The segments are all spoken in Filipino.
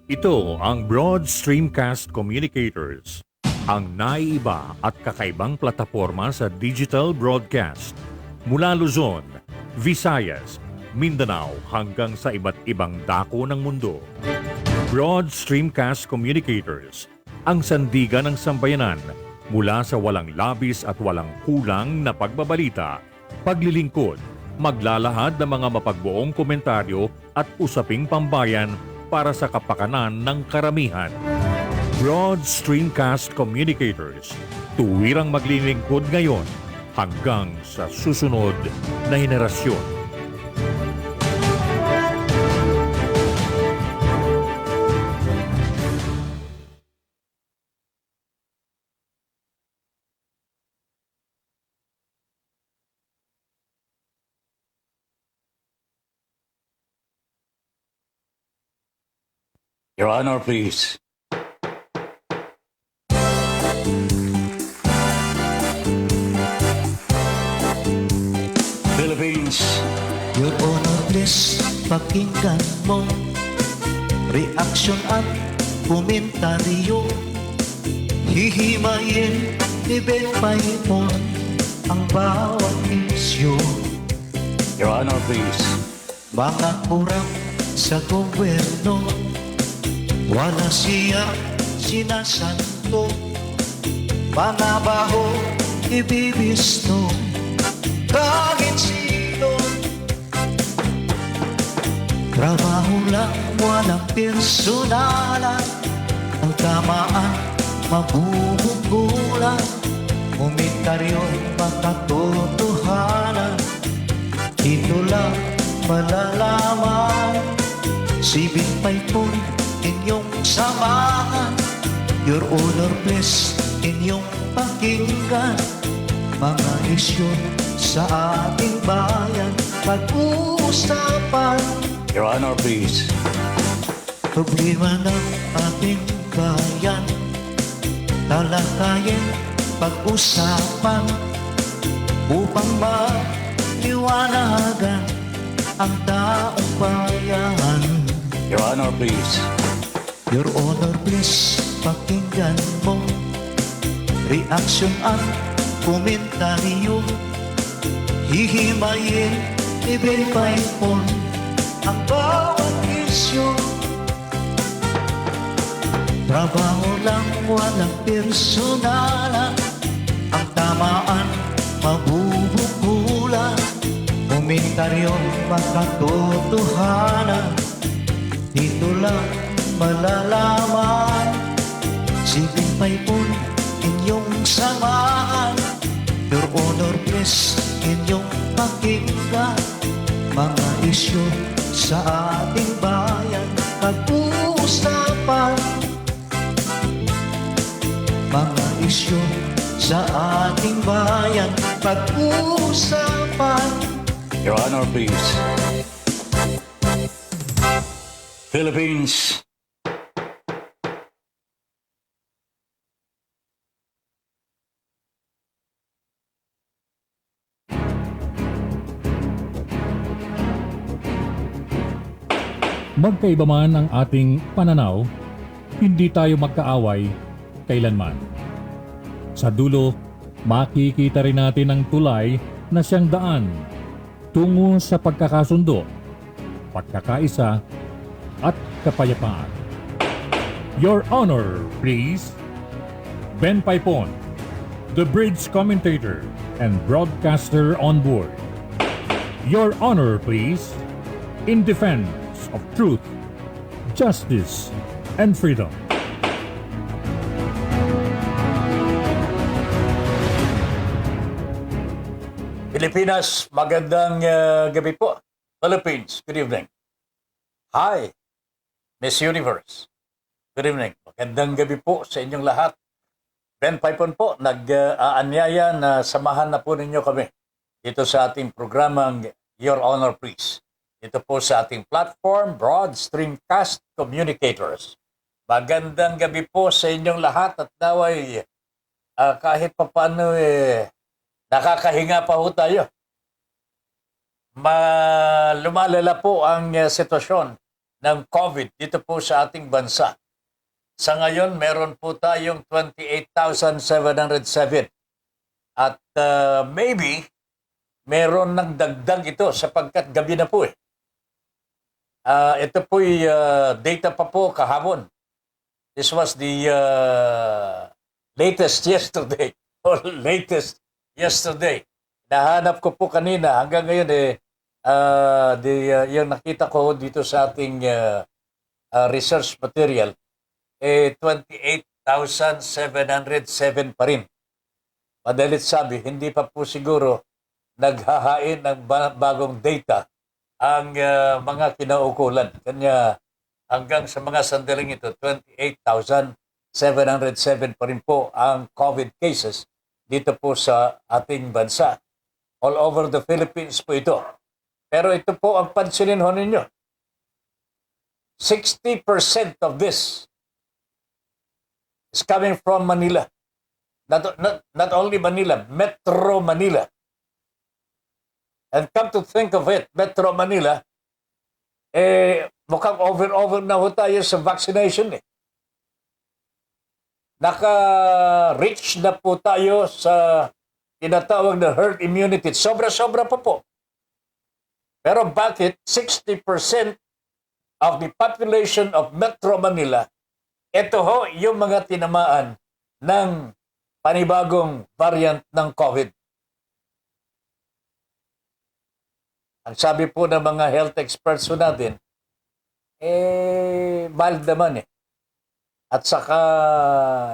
Ito ang Broad Streamcast Communicators, ang naiiba at kakaibang plataporma sa digital broadcast. Mula Luzon, Visayas, Mindanao hanggang sa iba't ibang dako ng mundo. Broad Streamcast Communicators, ang sandigan ng sambayanan mula sa walang labis at walang kulang na pagbabalita, paglilingkod, maglalahad ng mga mapagbuong komentaryo at usaping pambayan para sa kapakanan ng karamihan. Broad Streamcast Communicators, tuwirang maglilingkod ngayon hanggang sa susunod na henerasyon. Your Honor, please. Philippines. Your Honor, please, pakinggan mo reaksyon at komentaryo. Hihimayin ni Ben Paipon ang bawat isyu. Your Honor, please. Mga kurang sa gobyerno, wala siya sinasanto. Mga baho ibibisto kahit sino. Trabaho lang, walang personalan. Ang tamaan, mabubugulan. Komentaryo'y makatotohanan. Dito lang malalaman. Si Binpay po inyong samahan. Your Honor, please, inyong pakinggan. Mga isyu sa ating bayan pag-uusapan. Your Honor, please. Problema ng ating bayan talakayin, pag-usapan upang maliwanagan ang taong bayan. Your Honor, please. Your Honor, please, pakinggan mo reaksyon at komentaryo. Hihimayin ni Ben Paipon ang bawat isyu. Trabaho lang, walang personalan. Ang tamaan, mabubukulan. Komentaryo'y makatotohanan. Dito lang malalaman. Si Binpay po inyong samahan. Your Honor, please, inyong pakinggan. Mga isyu sa ating bayan pag-uusapan. Mga isyu sa ating bayan pag-uusapan. Your Honor, please. Philippines. Magkaiba man ang ating pananaw, hindi tayo magkaaway kailanman. Sa dulo, makikita rin natin ang tulay na siyang daan tungo sa pagkakasundo, pagkakaisa at kapayapaan. Your Honor, please. Ben Paipon, the bridge commentator and broadcaster on board. Your Honor, please. In defense of truth, justice, and freedom. Pilipinas, magandang gabi po. Philippines, good evening. Hi, Miss Universe. Good evening. Magandang gabi po sa inyong lahat. Ben Paipon po, nag-aanyaya na samahan na po ninyo kami dito sa ating programang Your Honor, Please. Ito po sa ating platform, Broad Streamcast Communicators. Magandang gabi po sa inyong lahat at naway kahit nakakahinga pa ho tayo. lumalala po ang sitwasyon ng COVID dito po sa ating bansa. Sa ngayon, meron po tayong 28,707. At maybe, meron ng dagdag ito sapagkat gabi na po eh. Ito po'y data pa po kahapon. This was the latest yesterday. Or latest yesterday. Nahanap ko po kanina. Hanggang ngayon yung nakita ko dito sa ating research material, 28,707 pa rin. Madalit sabi, hindi pa po siguro naghahain ng bagong data ang mga kinaukulan. Kanya hanggang sa mga sandaling ito, 28,707 pa rin po ang COVID cases dito po sa ating bansa. All over the Philippines po ito. Pero ito po ang pansinin ho ninyo. 60% of this is coming from Manila. Not only Manila, Metro Manila. And come to think of it, Metro Manila, mukhang over na ho tayo sa vaccination eh. Naka-reach na po tayo sa tinatawag na herd immunity. Sobra-sobra pa po. Pero bakit 60% of the population of Metro Manila, ito ho yung mga tinamaan ng panibagong variant ng COVID. Ang sabi po ng mga health experts po natin, mild naman eh. At saka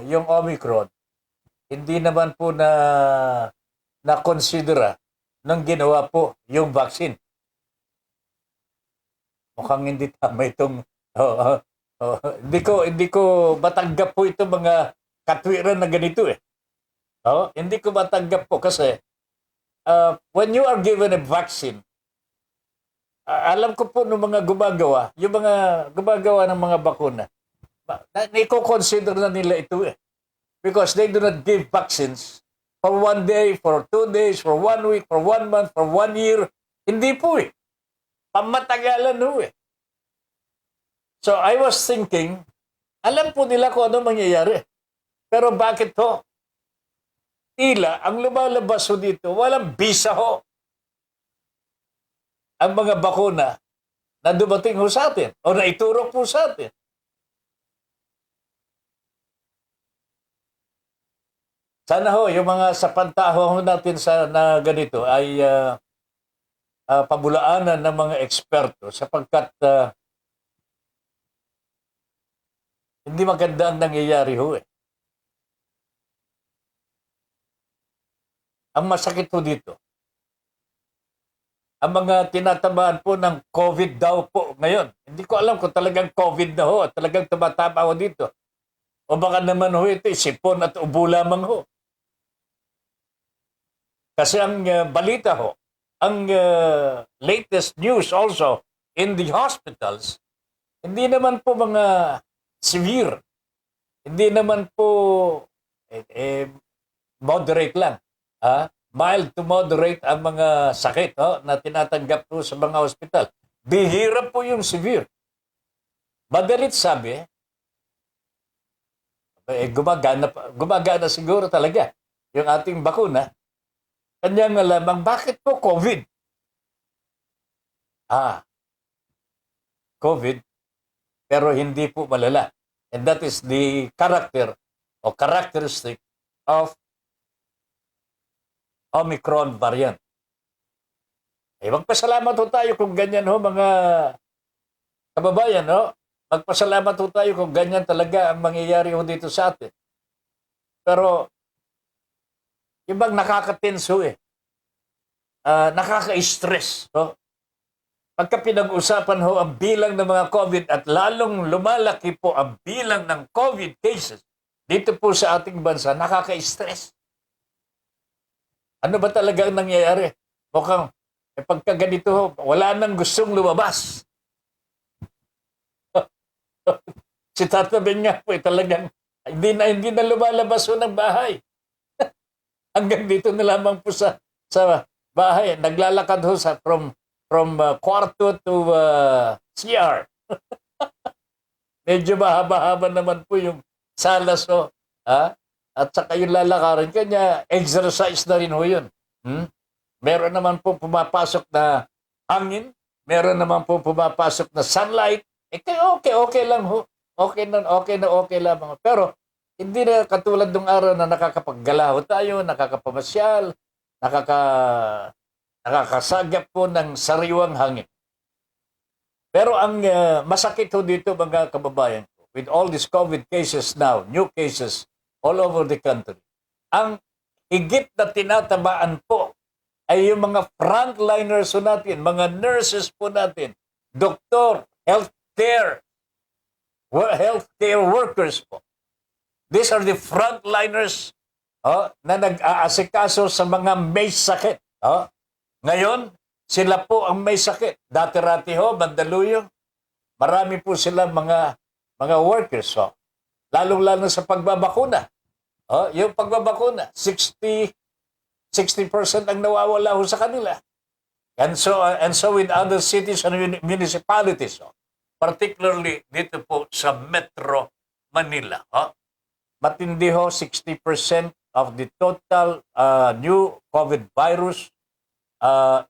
yung Omicron, hindi naman po na-considera nang ginawa po yung vaccine. Mukhang hindi tama itong hindi ko matanggap po itong mga katwiran na ganito eh. Hindi ko matanggap po kasi when you are given a vaccine, alam ko po ng mga gumagawa, yung mga gumagawa ng mga bakuna, i-consider na nila ito eh. Because they do not give vaccines for 1 day, for 2 days, for 1 week, for 1 month, for 1 year. Hindi po eh. Pamatagalan ho eh. So I was thinking, alam po nila kung ano mangyayari. Pero bakit ho? Tila, ang lumalabas ho dito, walang bisa ho. Ang mga bakuna na dumating ho sa atin o na ituro po sa atin. Sana ho, yung mga sapantaho natin na ganito ay pabulaanan ng mga eksperto sapagkat hindi maganda ang nangyayari ho eh. Ang masakit po dito, ang mga tinatamaan po ng COVID daw po ngayon. Hindi ko alam kung talagang COVID na ho at talagang tumatama ho dito. O baka naman ho ito, sipon at ubo lamang ho. Kasi ang balita ho, ang latest news also in the hospitals, hindi naman po mga severe. Hindi naman po moderate lang. Mild to moderate ang mga sakit na tinatanggap po sa mga hospital. Bihira po yung severe. Madalit sabi, gumagana siguro talaga yung ating bakuna. Kanya nga lamang, bakit po COVID? COVID, pero hindi po malala. And that is the character or characteristic of Omicron variant. Magpasalamat ho tayo kung ganyan ho mga kababayan. Magpasalamat ho tayo kung ganyan talaga ang mangyayari ho dito sa atin. Pero ibang nakakatenso eh. Nakaka-stress. Pagka pinag-usapan ho ang bilang ng mga COVID at lalong lumalaki po ang bilang ng COVID cases dito po sa ating bansa, nakaka-stress. Ano ba talaga ang nangyayari? Mukhang pagka ganito ho, wala nang gustong lumabas. Si Tata Ben nga po talagang hindi na lumalabas ho ng bahay. Hanggang dito na lamang po sa bahay. Naglalakad ho from from kwarto to CR. Medyo mahaba-haba naman po yung salas, no? Ha? At saka yung lalakarin. Kanya, exercise na rin ho yun. Meron naman po pumapasok na hangin. Meron naman po pumapasok na sunlight. Okay lang ho. Okay lamang. Pero, hindi na katulad ng araw na nakakapaggalaw tayo, nakakapamasyal, nakakasagap po ng sariwang hangin. Pero ang masakit ho dito mga kababayan ko, with all these COVID cases now, new cases all over the country, ang higit na tinatabaan po ay yung mga frontliners po natin, mga nurses po natin, doktor, healthcare workers po. These are the frontliners na nag-aasikaso sa mga may sakit. Ngayon, sila po ang may sakit. Dati-rati ho, Mandaluyong, marami po sila mga workers. Lalong-lalo sa pagbabakuna. Yung pagbabakuna, 60% ang nawawala ho sa kanila. And so with other cities and municipalities, particularly dito po sa Metro Manila. Matindi ho, 60% of the total new COVID virus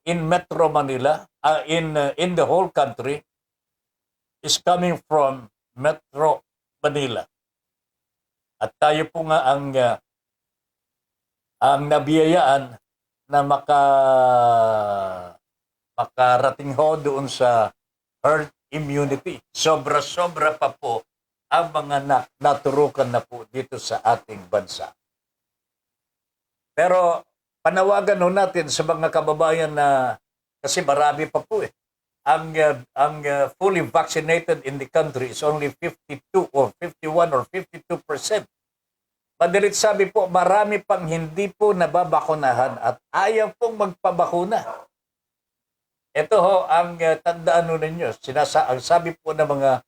in Metro Manila, in the whole country, is coming from Metro Manila. At tayo po nga ang nabiyayaan na makarating ho doon sa herd immunity. Sobra-sobra pa po ang mga naturukan na po dito sa ating bansa. Pero panawagan ho natin sa mga kababayan na, kasi marami pa po ang fully vaccinated in the country is only 52 or 51 or 52%. Madalit sabi po, marami pang hindi po nababakunahan at ayaw pong magpabakuna. Ito ho ang tandaan ho ninyo. Ang sabi po ng mga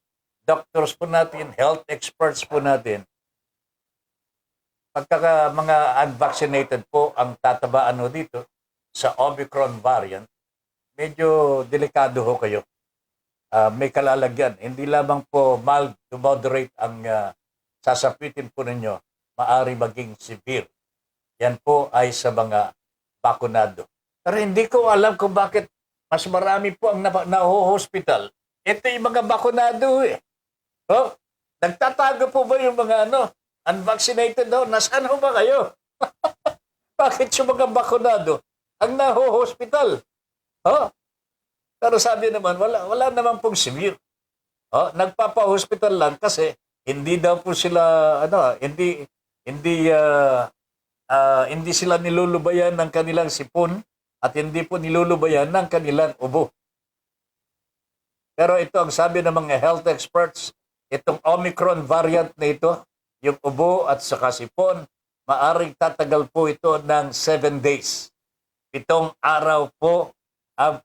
doctors po natin, health experts po natin, pagka mga unvaccinated po ang tatabaan ho dito sa Omicron variant, medyo delikado ho kayo. May kalalagyan. Hindi lamang po mild to moderate ang sasapitin po ninyo, maari maging severe. Yan po ay sa mga bakunado. Pero hindi ko alam kung bakit mas marami po ang na-hospital. Ito yung mga bakunado Nagtatago po ba yung mga unvaccinated daw? Nasaan ho ba kayo? Bakit yung mga bakunado ang na-hospital? Pero sabi naman, wala naman pong severe. Nagpapa-hospital lang kasi hindi daw po sila, hindi sila nilulubayan ng kanilang sipon at hindi po nilulubayan ng kanilang ubo. Pero ito ang sabi ng mga health experts, itong Omicron variant na ito, yung ubo at saka sipon, maaring tatagal po ito ng 7 days. 7 araw po ang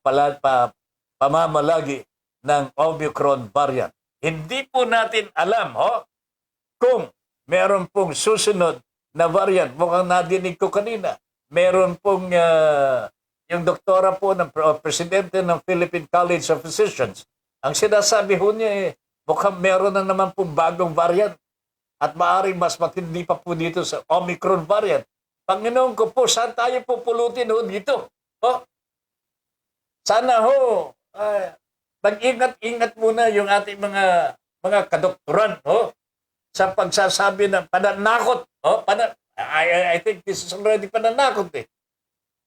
pamamalagi ng Omicron variant. Hindi po natin alam kung meron pong susunod na variant. Mukhang nadinig ko kanina. Meron pong yung doktora po ng presidente ng Philippine College of Physicians. Ang sinasabi ho niya mukhang meron na naman pong bagong variant at maaaring mas matindi pa po dito sa Omicron variant. Panginoon ko po, saan tayo pupulutin dito? Sana mag-ingat-ingat muna yung ating mga kadoktoran sa pagsasabi ng pananakot. I think this is already pananakot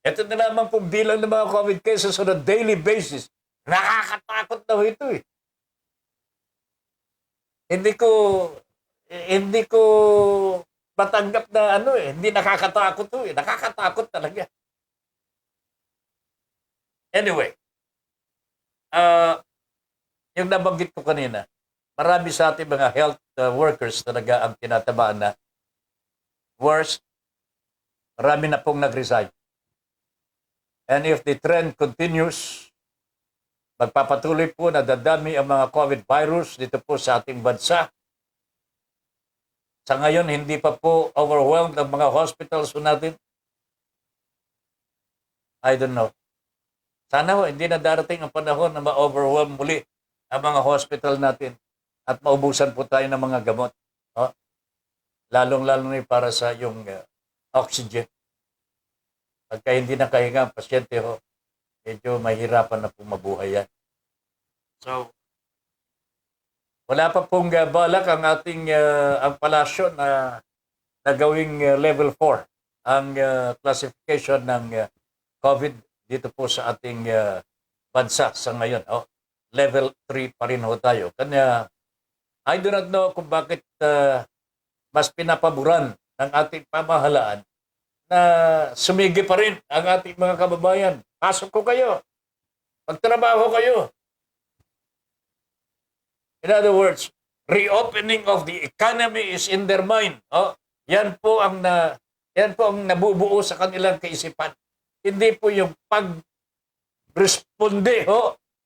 Ito na naman pong bilang ng mga COVID cases on a daily basis. Nakakatakot na ito Hindi ko matanggap na hindi nakakatakot Nakakatakot talaga. Anyway, yung nabanggit ko kanina, marami sa ating mga health workers talaga ang tinatabaan na worst, marami na pong nag-resign. And if the trend continues, magpapatuloy po na dadami ang mga COVID virus dito po sa ating bansa. Sa ngayon, hindi pa po overwhelmed ang mga hospitals natin. I don't know. Sana ho, hindi na darating ang panahon na ma-overwhelm muli ang mga hospital natin at maubusan po tayo ng mga gamot. Oh, lalong-lalo na para sa yung oxygen. Pagka hindi nakahinga ang pasyente ho, medyo mahirapan na po mabuhay yan. So, wala pa pong balak ang ating ang palasyo na gawing level 4 ang classification ng COVID dito po sa ating bansa sa ngayon. Oh, level 3 pa rin ho tayo. Kanya, I do not know kung bakit mas pinapaboran ng ating pamahalaan na sumigi pa rin ang ating mga kababayan. Pasok ko kayo. Magtrabaho kayo. In other words, reopening of the economy is in their mind. Oh, yan po ang nabubuo sa kanilang kaisipan. Hindi po yung pag-responde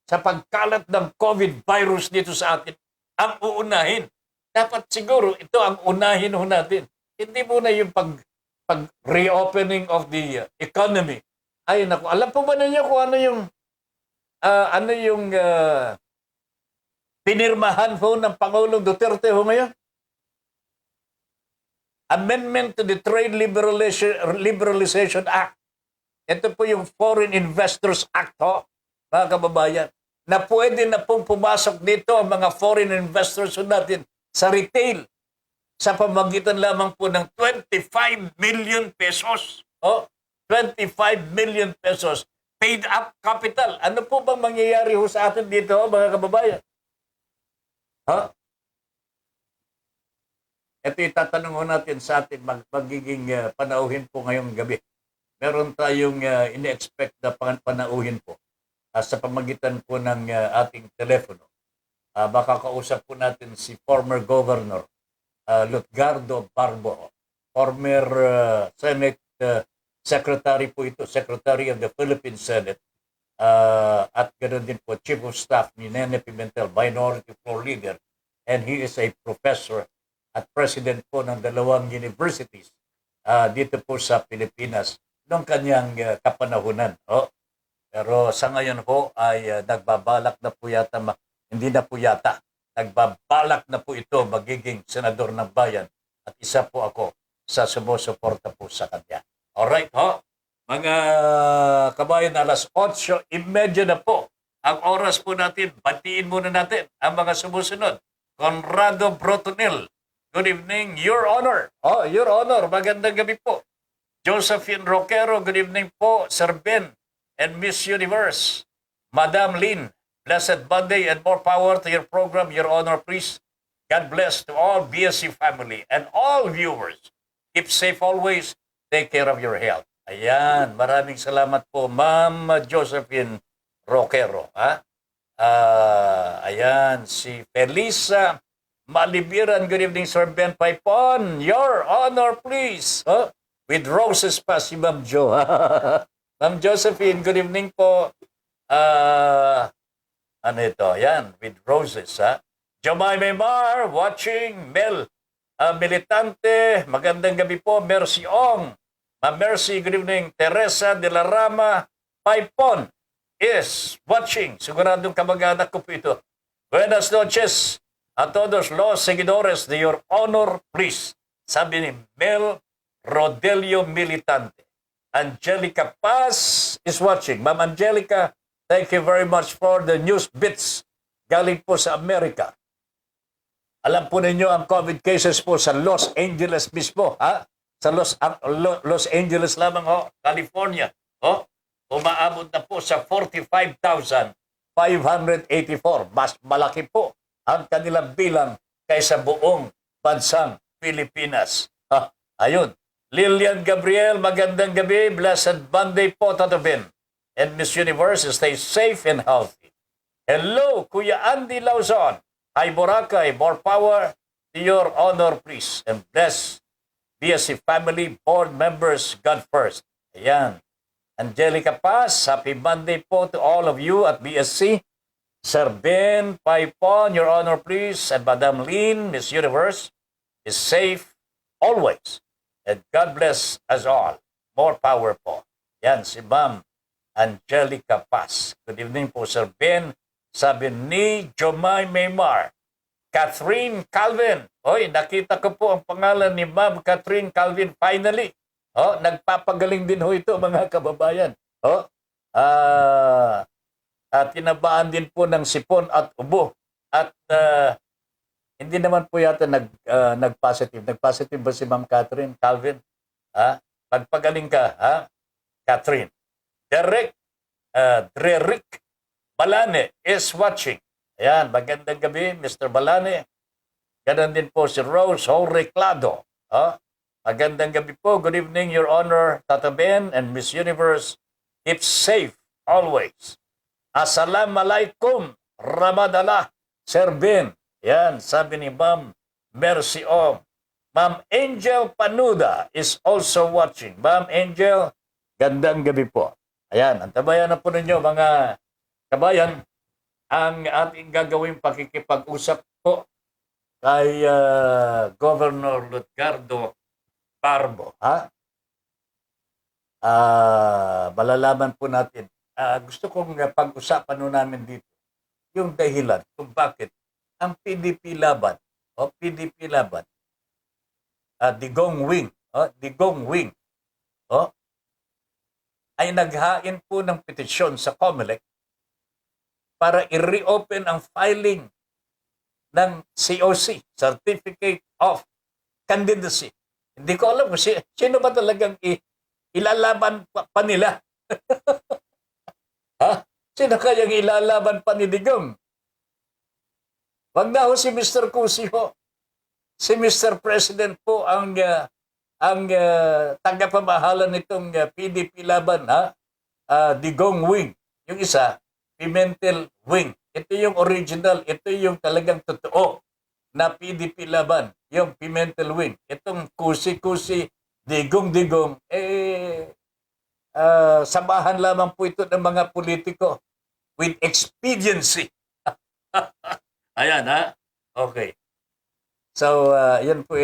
sa pagkalat ng COVID virus dito sa atin ang uunahin. Dapat siguro ito ang unahin ho natin. Hindi muna yung pag-reopening of the economy. Ay naku, alam po ba ninyo kung ano yung pinirmahan po ng Pangulong Duterte ho ngayon? Amendment to the Trade Liberalization Act. Ito po yung Foreign Investors Act ho, mga kababayan, na pwede na pong pumasok dito ang mga foreign investors natin sa retail sa pamagitan lamang po ng 25 million pesos. Oh, 25 million pesos paid up capital. Ano po bang mangyayari ho sa atin dito, mga kababayan? Ha? Ito itatanong ho natin sa ating magiging panauhin po ngayong gabi. Meron tayong ini-expect na panauhin po sa pamagitan po ng ating telepono. Baka kausap po natin si former Governor Lutgardo Barbo, former Senate Secretary po ito, Secretary of the Philippine Senate, at ganoon din po Chief of Staff ni Nene Pimentel, Minority Floor Leader, and he is a professor at president po ng 2 universities dito po sa Pilipinas noong kanyang kapanahunan. Pero sa ngayon po ay nagbabalak na po yata, hindi na po yata, nagbabalak na po ito magiging senador ng bayan at isa po ako sa sumusuporta po sa kanya. Alright ho, mga kabayan, 8:30 na po ang oras po natin. Batiin muna natin ang mga sumusunod. Conrado Brotonel, good evening, Your Honor. Your Honor, magandang gabi po. Josephine Roquero, good evening po, Sir Ben and Miss Universe. Madam Lynn, blessed Monday and more power to your program, Your Honor, please. God bless to all BSC family and all viewers. Keep safe always. Take care of your health. Ayan, maraming salamat po, Ma'am Josephine Roquero. Ayan, si Felisa Malibiran, good evening, Sir Ben Paipon. Your Honor, please. With roses pa si Ma'am Jo. Ma'am Josephine, good evening po. Ano ito? Yan, with roses. Jomay Memar, watching. Mel Militante, magandang gabi po. Mercy Ong. Ma'am Mercy, good evening. Teresa de la Rama Paipon is watching. Siguradong kamag-anak ko po ito. Buenas noches a todos los seguidores de Your Honor, please. Sabi ni Mel Rodelio Militante. Angelica Paz is watching. Ma'am Angelica, thank you very much for the news bits galing po sa Amerika. Alam po ninyo ang COVID cases po sa Los Angeles mismo, sa Los Angeles lamang California. Umaabot na po sa 45,584. Mas malaki po ang kanilang bilang kaysa buong bansang Pilipinas. Ayun. Lilian Gabriel, magandang gabi. Blessed Monday po, Tato Ben. And Miss Universe, stay safe and healthy. Hello, Kuya Andy Lauzon. Hi, Boracay. More power to Your Honor, please. And bless BSC family, board members, God first. Ayan. Angelica Paz, happy Monday po to all of you at BSC. Sir Ben Paipon, Your Honor, please. And Madam Lynn, Miss Universe, is safe always. And God bless us all. More power po. Yan, si Ma'am Angelica Paz. Good evening po, Sir Ben. Sabi ni Jomay Maymar. Catherine Calvin. Oy, nakita ko po ang pangalan ni Ma'am Catherine Calvin finally. Nagpapagaling din ho ito, mga kababayan. Tinabaan din po ng sipon at ubo. At hindi naman po yata nag-positive. Nag-positive ba si Ma'am Catherine Calvin? Pagpagaling ka, Catherine. Derek Balane is watching. Ayan, magandang gabi, Mr. Balane. Ganon din po si Rose Reclado. Magandang gabi po. Good evening, Your Honor, Tata Ben and Miss Universe. Keep safe always. Assalamualaikum, Ramadallah, Sir Ben. Yan, sabi ni Ma'am Mercy Ong. Ma'am Angel Panuda is also watching. Ma'am Angel, gandang gabi po. Ayan, antabayan na po ninyo, mga kabayan, ang ating gagawing pakikipag-usap po kay Governor Lutgardo Barbo. Malalaman po natin. Gusto kong pag-usapan nun namin dito yung dahilan kung bakit ang PDP Laban, Digong Wing, ay naghain po ng petisyon sa COMELEC para i-reopen ang filing ng COC, Certificate of Candidacy. Hindi ko alam kung sino ba talagang ilalaban pa nila. Sino kayang ilalaban pa ni Digong? Wag na ho si Mr. Cusi ho. Si Mr. President po ang tagapamahala nitong PDP Laban, Digong Wing. Yung isa, Pimentel Wing. Ito yung original, ito yung talagang totoo na PDP Laban, yung Pimentel Wing. Itong Cusi, Digong, samahan lamang po ito ng mga politiko with expediency. Ayan, Okay. So, yan po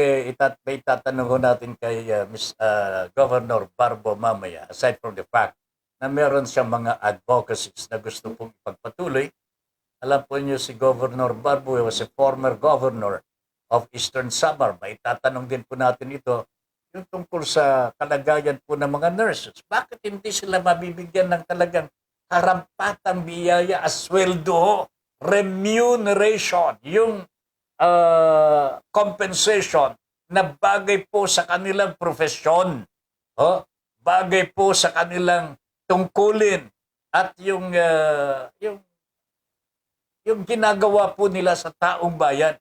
may tatanong ko natin kay Governor Barbo mamaya, aside from the fact na meron siyang mga advocacies na gusto pong ipagpatuloy. Alam po niyo si Governor Barbo was a former governor of Eastern Samar. May tatanong din po natin ito yung tungkol sa kalagayan po ng mga nurses. Bakit hindi sila mabibigyan ng talagang karampatang biyaya, asweldo, remuneration, yung compensation na bagay po sa kanilang profesyon, bagay po sa kanilang tungkulin at yung ginagawa po nila sa taong bayan.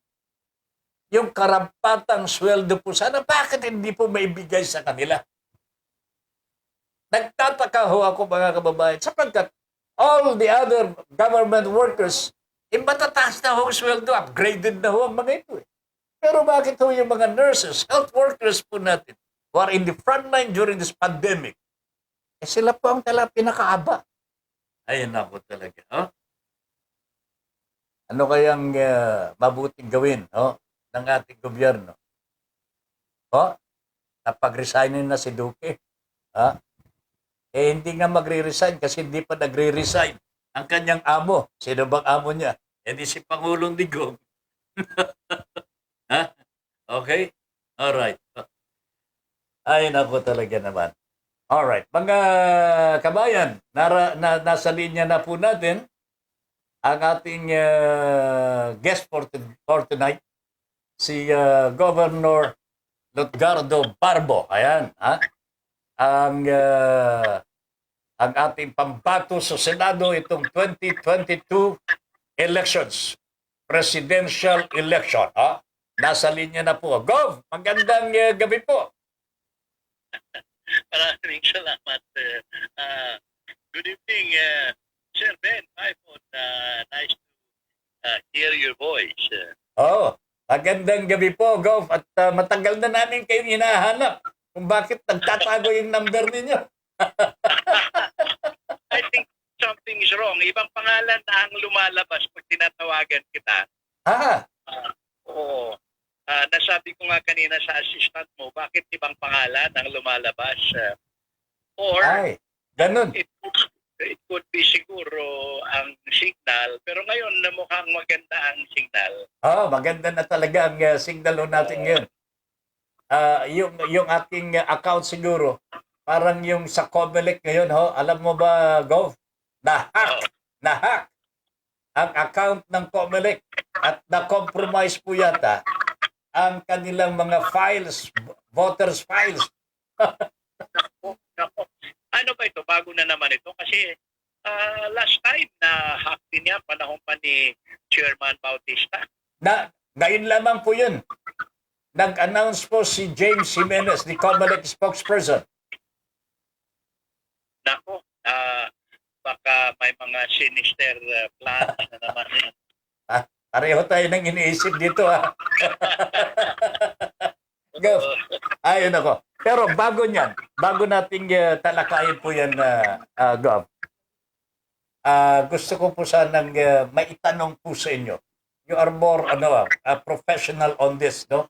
Yung karampatang sweldo po sana, bakit hindi po maibigay sa kanila? Nagtataka ho ako, mga kababayan, sapagkat all the other government workers, matataas na ho ang sweldo, upgraded na ho ang mga ito. Pero bakit ho yung mga nurses, health workers po natin, who are in the front line during this pandemic, sila po ang pinakaaba. Ayun na po talaga. Ano kayang mabuting gawin ng ating gobyerno? Napag-resignin na si Duque. Hindi nga magre-resign kasi hindi pa nagre-resign ang kanyang amo. Sino bang amo niya? Hindi si Pangulong Digong. Okay? Alright. Ay, nako talaga naman. Alright. Mga kabayan, nasa linya na po natin ang ating guest for tonight, si Governor Lutgardo Barbo. Ayan. Ang ating pambato sa Senado itong 2022 elections, presidential election. Nasa linya na po. Gov, magandang gabi po. Maraming salamat. Good evening, Sir Ben. Nice to hear your voice. Magandang gabi po, Gov. At matagal na namin kayong hinahanap kung bakit nagtatago yung number ninyo. I think something is wrong. Ibang pangalan na ang lumalabas pag tinatawagan kita. Oo. Nasabi ko nga kanina sa assistant mo, bakit ibang pangalan ang lumalabas? Ay, ganun. it could be siguro ang signal, pero ngayon na mukhang maganda ang signal. Maganda na talaga ang signal ho natin ngayon. Yung aking account siguro, parang yung sa Comelec ngayon, alam mo ba, Gov? Nahack ang account ng Comelec at na-compromise po yata ang kanilang mga files, voters files. Nako. Ano ba ito? Bago na naman ito kasi last time na hack din yan, panahon pa ni Chairman Bautista. Ngayon lamang po yun. Nag-announce po si James Jimenez, the Comelec spokesperson. Nako, baka may mga sinister plans na naman yan. Pareho tayo nang iniisip dito, Gov. Ayun ako. Pero bago nating talakayin po yan, Gov, gusto ko po sanang maitanong po sa inyo. You are more professional on this, no?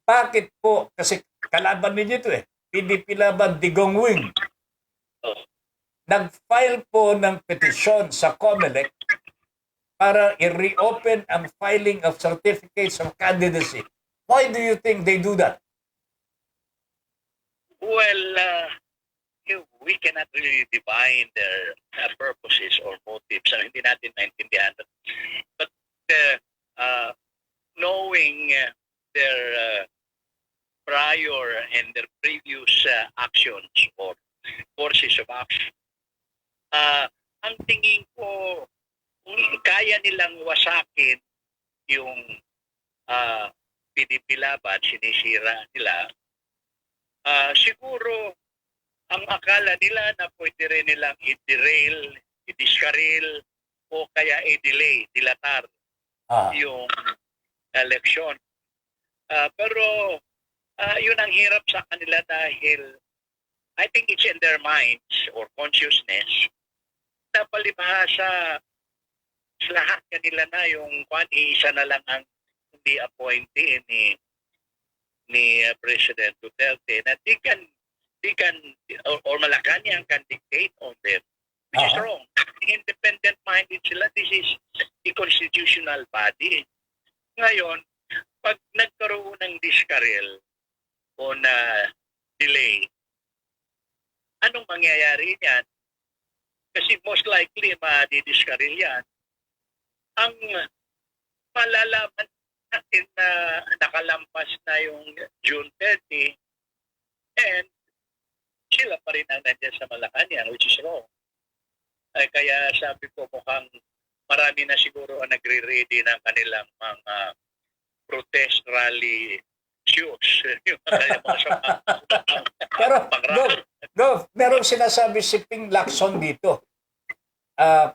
Bakit po, kasi kalaban ninyo ito PDP laban Digong Wing. Nag-file po ng petisyon sa Comelec para i-reopen ang filing of certificates of candidacy. Why do you think they do that? Well, we cannot really divine their purposes or motives. Hindi natin naintindihan. But knowing their prior and their previous actions or courses of action, ang tingin ko, kung kaya nilang wasakin yung PDP laban, sinisira nila, siguro ang akala nila na pwede rin nilang i-derail, i-discarril, o kaya i-delay, dilatar yung election. Pero yun ang hirap sa kanila dahil I think it's in their minds or consciousness na palibhasa sa lahat kanila na yung isa na lang ang hindi appointee ni President Duterte na they can or Malacanang can dictate on them, which is wrong. Independent-minded sila. This is the constitutional body. Ngayon, pag nagkaroon ng discarrel o na delay, anong mangyayari niyan? Kasi most likely ma-discarrel yan. Ang malalaman natin na nakalampas na yung June 30 and sila pa rin ang nandiyan sa Malacanang, which is wrong. Kaya sabi ko mukhang marami na siguro ang nagre-ready ng kanilang mga protest rally shoes. Pero, Gov, merong sinasabi si Ping Lacson dito.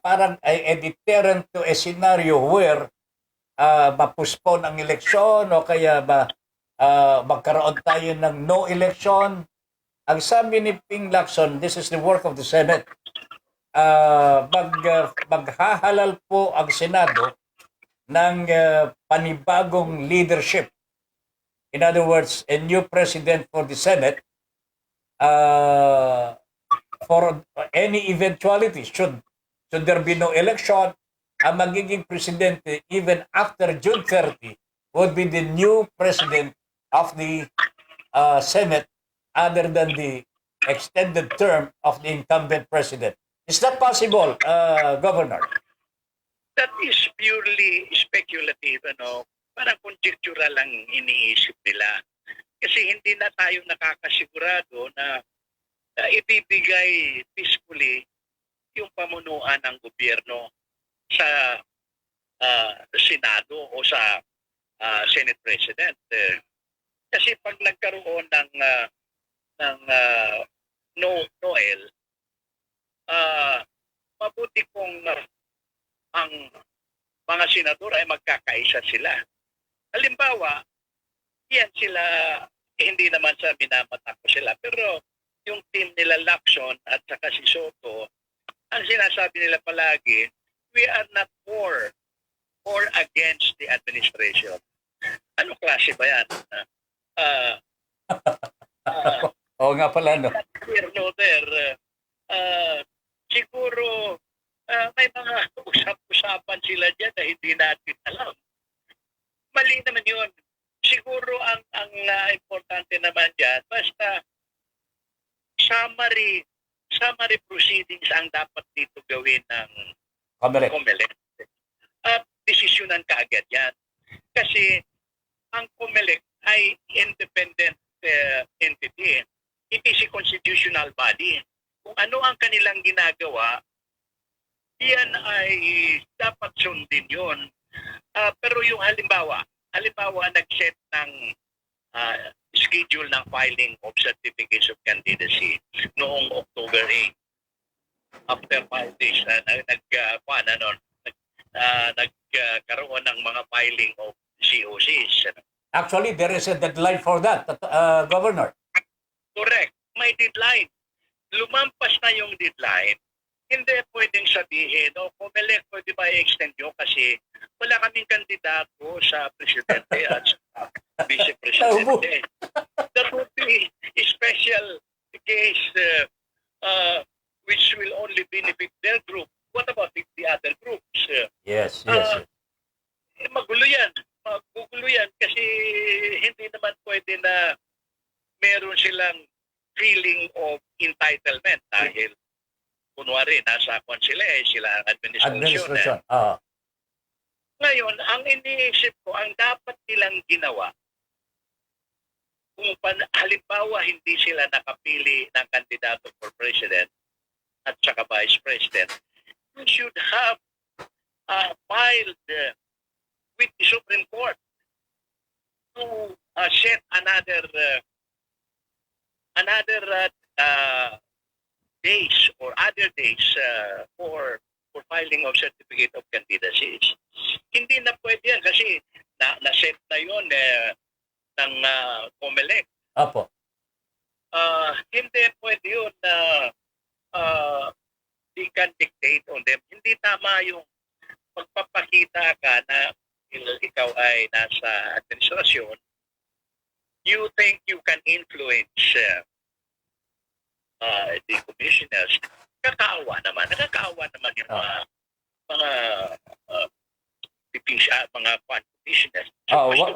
Parang a deterrent to a scenario where ma-postpone ang eleksyon o kaya magkaroon tayo ng no election. Ang sabi ni Ping Lacson, this is the work of the Senate. Maghahalal po ang Senado ng panibagong leadership. In other words, a new president for the Senate for any eventuality. Should there be no election, ang magiging presidente even after June 30 would be the new president of the Senate other than the extended term of the incumbent president. Is that possible, Governor? That is purely speculative, parang conjectural lang iniisip nila. Kasi hindi na tayo nakakasigurado na ibibigay peacefully yung pamunuan ng gobyerno sa Senado o sa Senate President. Kasi pag nagkaroon ng Noel, mabuti kung ang mga senador ay magkakaisa sila. Halimbawa, yan sila, hindi naman sa minamatak ko sila, pero yung team nila Lacson at saka si Soto, ang sinasabi nila palagi, we are not for or against the administration. Ano klase ba yan? Oo nga pala, no? siguro may mga usap-usapan sila dyan na hindi natin alam. Mali naman yun. Siguro ang importante naman dyan, basta summary proceedings ang dapat dito gawin ng Comelec. COMELEC. At desisyonan kaagad yan. Kasi ang COMELEC ay independent entity. It is a constitutional body. Kung ano ang kanilang ginagawa, yan ay dapat sundin yun. Pero yung halimbawa, nag-set ng schedule ng filing of certificates of candidacy noong October 8. After 5 days, nagkaroon ng mga filing of COCs. Actually, there is a deadline for that, Governor. Correct. May deadline. Lumampas na yung deadline. Hindi pwedeng sabihin, COMELEC, pwede ba i-extend nyo kasi wala kaming kandidato sa presidente at sa vice-presidente. That would be a special case which will only benefit their group. What about the other groups? Yes. Magulo yan. Magugulo yan kasi hindi naman pwede na meron silang feeling of entitlement dahil kunwari nasa sila ang administration. Ngayon, ang iniisip ko, ang dapat nilang ginawa, kung halimbawa hindi sila nakapili ng kandidato for president at saka vice president, we should have filed with the Supreme Court to set another days or other days for filing of certificate of candidacy. Hindi na pwede yan kasi na-set na yun ng COMELEC. Apo. Hindi pwede yun na they can dictate on them. Hindi tama yung pagpapakita ka na ikaw ay nasa administrasyon, you think you can influence the commissioners. Nakakaawa naman yung mga commissioners.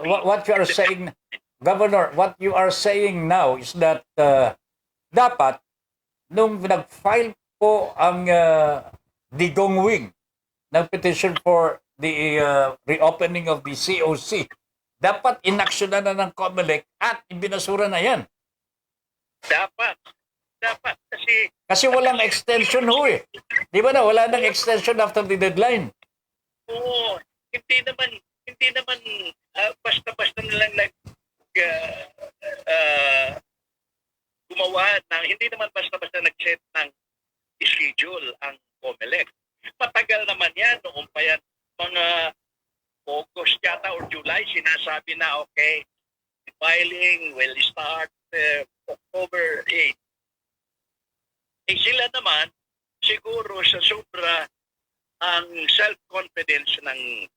What you are saying, Governor, what you are saying now is that dapat nung nag-file po ang Digong Wing ng petition for the reopening of the COC, dapat inaksyonan na ng COMELEC at ibinasura na yan. Dapat. Kasi walang extension ho eh. Di ba na? Wala nang extension after the deadline. Oo. Hindi naman basta-basta na lang gumawa ng, hindi naman basta-basta nag-set ng schedule ang COMELEC. Matagal naman yan. Noong pa yan, mga August yata or July, sinasabi na okay, filing will start October 8. Sila naman, siguro sa sobra ang self-confidence ng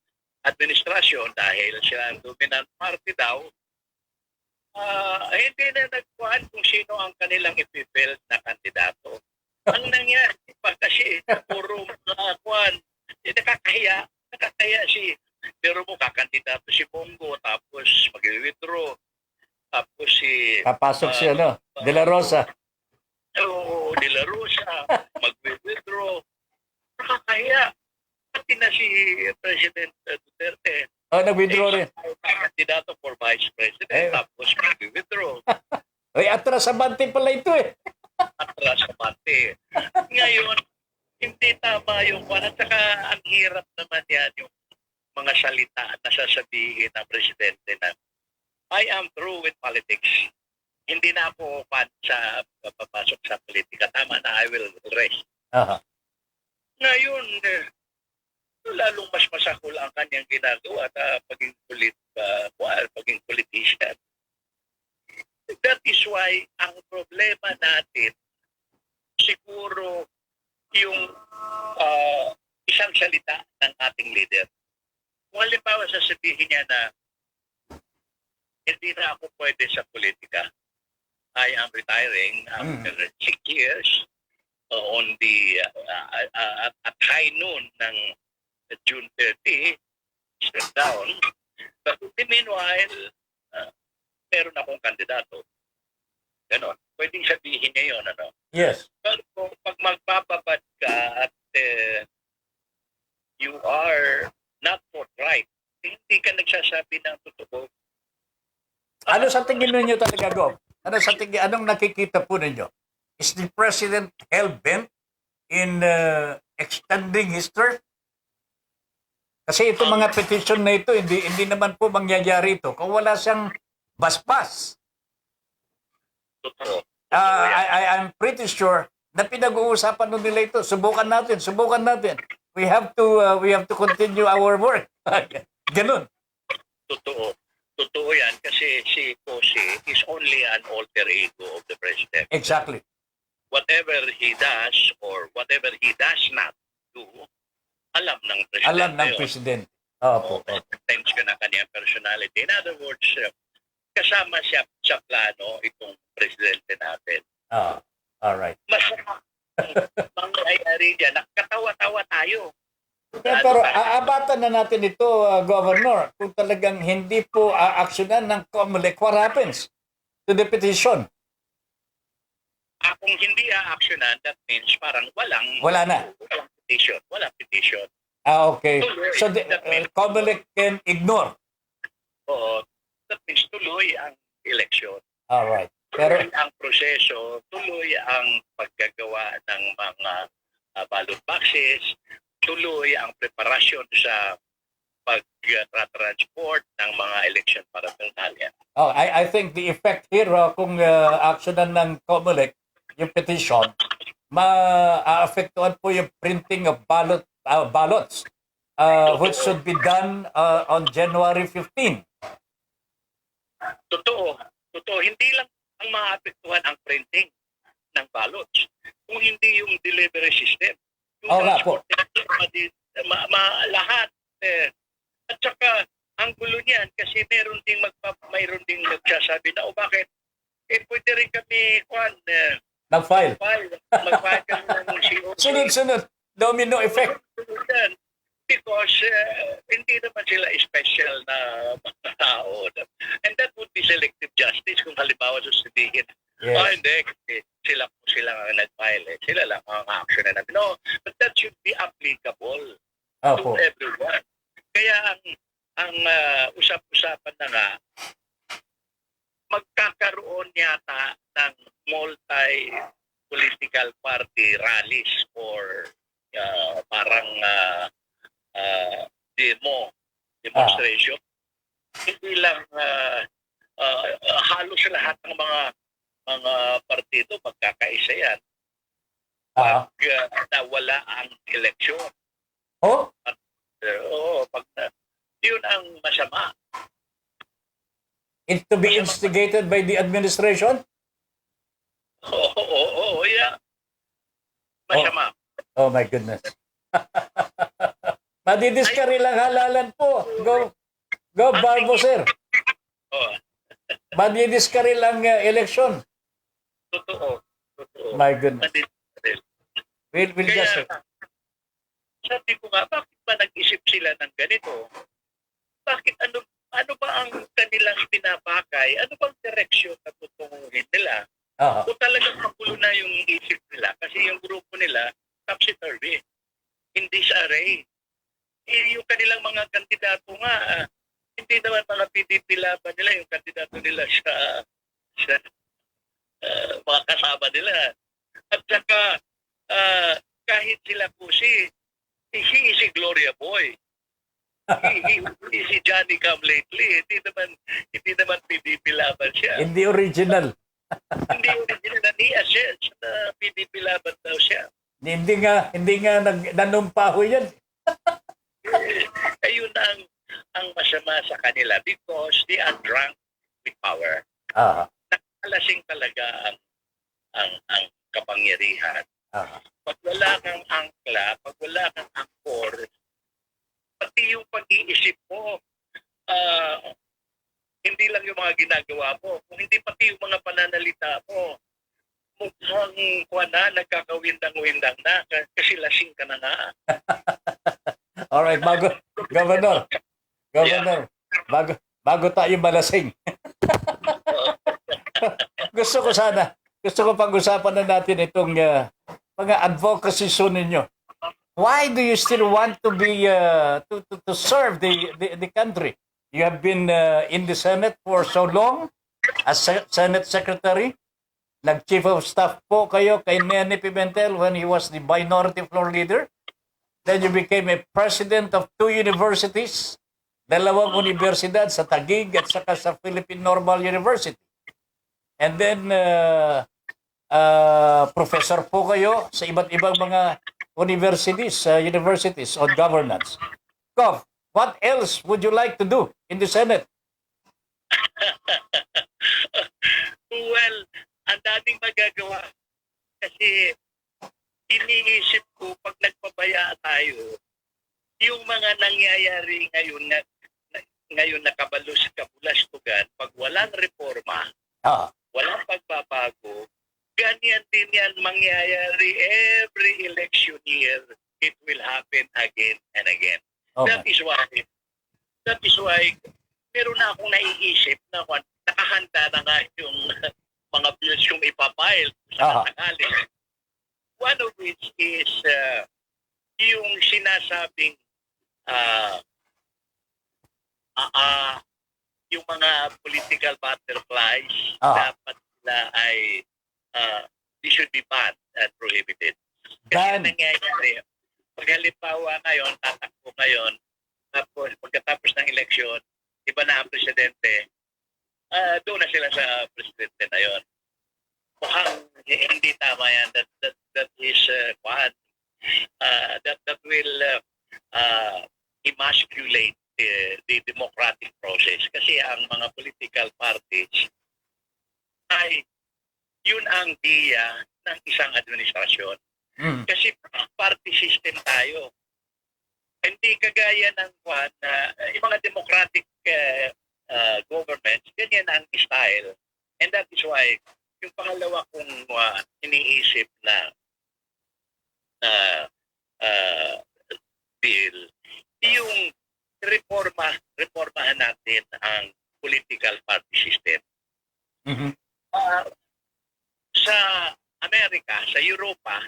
administrasyon dahil sila ang dominant party daw, hindi na nagkuhan kung sino ang kanilang ipipil na kandidato. Ang nangyari pa kasi, puro mga kuhan, nakakahiya pero mo kakandidato si Bongo, tapos mag-withdraw, tapos si... Papasok si De La Rosa. De La Rosa, mag-withdraw. Nakakahiya. Pati na si President Duterte. Nag-withdraw rin. Kandidato for Vice President, tapos mag-withdraw. Atras sa bante pala ito eh. Atras sa bante. Ngayon, hindi tama yung at saka ang hirap naman yan yung mga salita na sasabihin ng Presidente na I am through with politics. Hindi na ako papasok sa politika. Tama na, I will rest. Ngayon, lalong mas masakol ang kanyang ginagawa at paging politician. That is why ang problema natin siguro yung isang salita ng ating leader. Kung halimbawa sasabihin niya na hindi na ako pwede sa politika, I am retiring after 6 years on the at high noon ng June 30, step down. But in the meanwhile, meron akong kandidato. Ganon. Pwedeng sabihin niya yun, ano? Yes. Pero kung pag magpapabad ka at you are not forthright, hindi ka nagsasabi ng totoo. Ano sa tingin ninyo talaga, Gov? Anong nakikita po ninyo? Is the President hell-bent in extending his term? Kasi itong mga petition na ito, hindi naman po mangyayari ito kung wala siyang basbas. Totoo. I'm pretty sure na pinag-uusapan nun nila ito. Subukan natin. We have to continue our work. Ganun. Totoo. Totoo yan kasi si Cossy is only an alter ego of the President. Exactly. Whatever he does or whatever he does not do, alam ng Presidente. Alam ng yun. Presidente. Opo. Thanks ka na kanyang personality. In other words, kasama siya sa plano itong Presidente natin. All right. Masama mangyayari dyan. Nakatawa-tawa tayo. Pero aabatan na natin ito, Governor, kung talagang hindi po aaksyonan ng COMELEC, what happens to the petition? Kung hindi a-actionan, that means parang Wala na. Walang petition. Walang petition. Okay. So the COMELEC can ignore. Oo. That means tuloy ang election. All right. Pero Tuloy ang proseso, tuloy ang paggagawa ng mga ballot boxes, tuloy ang preparasyon sa pag-transport ng mga election paraphernalia. I think the effect here, kung aksyonan ng COMELEC, yung petition, ma-affectuan po yung printing of ballots, which should be done on January 15. Totoo. Hindi lang ang maapektuhan ang printing ng ballots. Kung hindi yung delivery system. Yung nga po. lahat. At saka, ang gulo niyan kasi mayroon ding nagsasabi na, bakit? Pwede rin kami, Nag-file. mag-file kami ng CO. Sunod-sunod. Domino effect. Because hindi naman sila special na mga tao. And that would be selective justice kung halimbawa sasabihin, Yes. hindi, kasi sila ang nag-file. Sila lang ang action na namin. No, but that should be applicable to everyone. Kaya ang usap-usapan na nga, magkakaroon yata ng multi-political party rallies or parang demonstration. Hindi lang halos lahat ng mga partido magkakaisa yan pag nawala ang eleksyon. Yun ang masama. It's to be instigated by the administration? Oo, yeah. Masama. Oh my goodness. Madidiskari lang halalan po. Go Barbo, sir. Oh, Madidiskari lang election. totoo. My goodness. We'll Kaya, just... sabi ko nga, bakit ba nag-isip sila ng ganito? Bakit ano ba ang kanilang pinapakay? Ano bang direksyon na tutunguhin nila? Kung talagang magulo na yung isip nila, kasi yung grupo nila, topsy-turvy, in disarray. Yung kanilang mga kandidato nga, hindi naman mga PDP laban nila, yung kandidato nila sa mga kasama nila. At saka, kahit sila po he is a Gloria boy. He is a Johnny come lately. Hindi naman PDP laban siya. Hindi original. Hindi original. He assessed na PDP laban daw siya. Hindi nga nanumpaho yan. Ayun ang masama sa kanila because they are drunk with power. Nakalasing talaga ang kapangyarihan. Pag wala kang angkla, pag wala kang angkor, pati yung pag-iisip mo, hindi lang yung mga ginagawa mo, kung hindi pati yung mga pananalita mo, mukhang kuha na, nagkakawindang-windang na kasi lasing ka na nga. Alright, Governor, bago tayo malasing. gusto ko pag-usapan na natin itong mga advocacy ninyo. Why do you still want to be to serve the country? You have been in the Senate for so long as Senate Secretary. Nag-Chief of Staff po kayo kay Nene Pimentel when he was the Minority Floor Leader. Then you became a president of 2 universities, 2 universidad sa Taguig at saka sa Philippine Normal University. And then, professor po kayo sa iba't ibang mga universities on governance. Gov, what else would you like to do in the Senate? Well, ang daming magagawa kasi iniisip ko pag nagpabaya tayo, yung mga nangyayari ngayon na kabalastugan, pag walang reforma, walang pagbabago, ganyan din yan mangyayari every election year. It will happen again and again. Okay. That is why meron na akong naiisip na nakahanda na nga yung mga bills yung ipapile sa sakali. One of which is yung sinasabing yung mga political butterflies dapat sila ay they should be banned and prohibited. Kasi nangyayari, pag halimbawa ngayon, tatakbo ngayon, tapos pagkatapos ng eleksyon, iba na ang presidente, doon na sila sa presidente na yun. Mukhang hindi tama yan. That is that will emasculate the democratic process. Kasi ang mga political parties ay yun ang diya ng isang administrasyon. Kasi party system tayo. Hindi kagaya ng yung mga democratic governments, ganyan ang style. And that is why yung pangalawa kong iniisip na bill, yung reformahan natin ang political party system. Sa Amerika, sa Europa,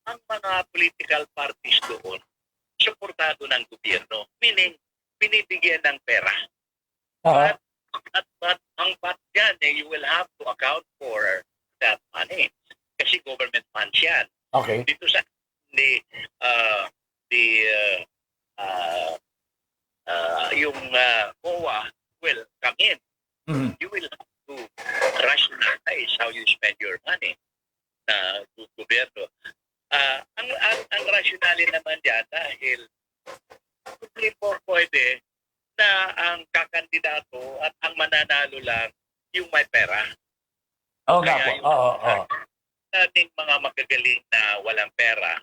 ang mga political parties doon, suportado ng gobyerno. Meaning, binibigyan ng pera. But ang yan, you will have to account for that money. Kasi government funds yan. Okay. Dito sa yung COA will come in. You will have to rationalize how you spend your money na gobyerno. Ang rationale naman dyan dahil hindi po pwede na ang kakandidato at ang mananalo lang yung may pera. Daming mga magagaling na walang pera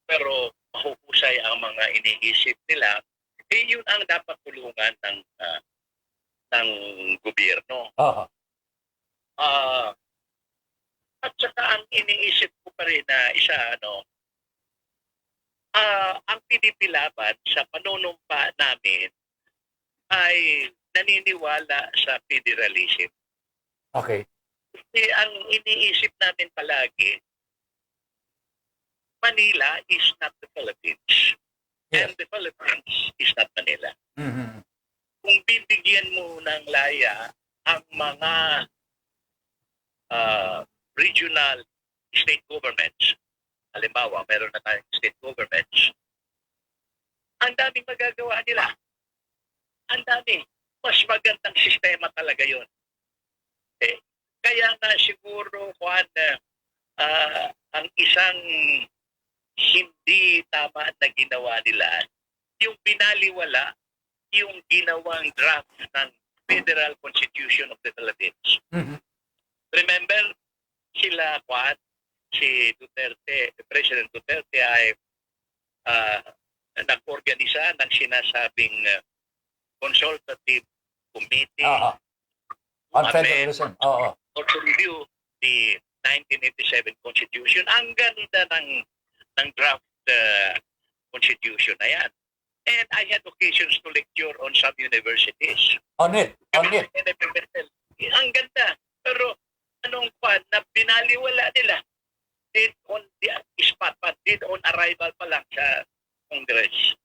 pero mahuhusay ang mga iniisip nila, yun ang dapat tulungan ng gobyerno. At saka ang iniisip ko pa rin na isa, ang pinipilaban sa panunumpa namin ay naniniwala sa federalism. Okay. Kasi ang iniisip namin palagi, Manila is not the Philippines. Yes. And the Philippines is not Manila. Kung bibigyan mo ng laya ang mga regional state governments, halimbawa, meron na tayong state governments, ang daming magagawa nila. Ang dami. Mas magandang sistema talaga yun. Kaya nga siguro, Juan, ang isang hindi tama na ginawa nila, yung binaliwala, yung ginawang draft ng Federal Constitution of the Philippines. Remember, sila, Juan, si Duterte, President Duterte ay nag-organisa ng sinasabing consultative committee On federalism. or to review the 1987 Constitution. Ang ganda ng draft Constitution na yan. And I had occasions to lecture on some universities. On it. Ang ganda. Pero anong pa na binaliwala nila did on the spot pa, did on arrival pa lang sa Congress.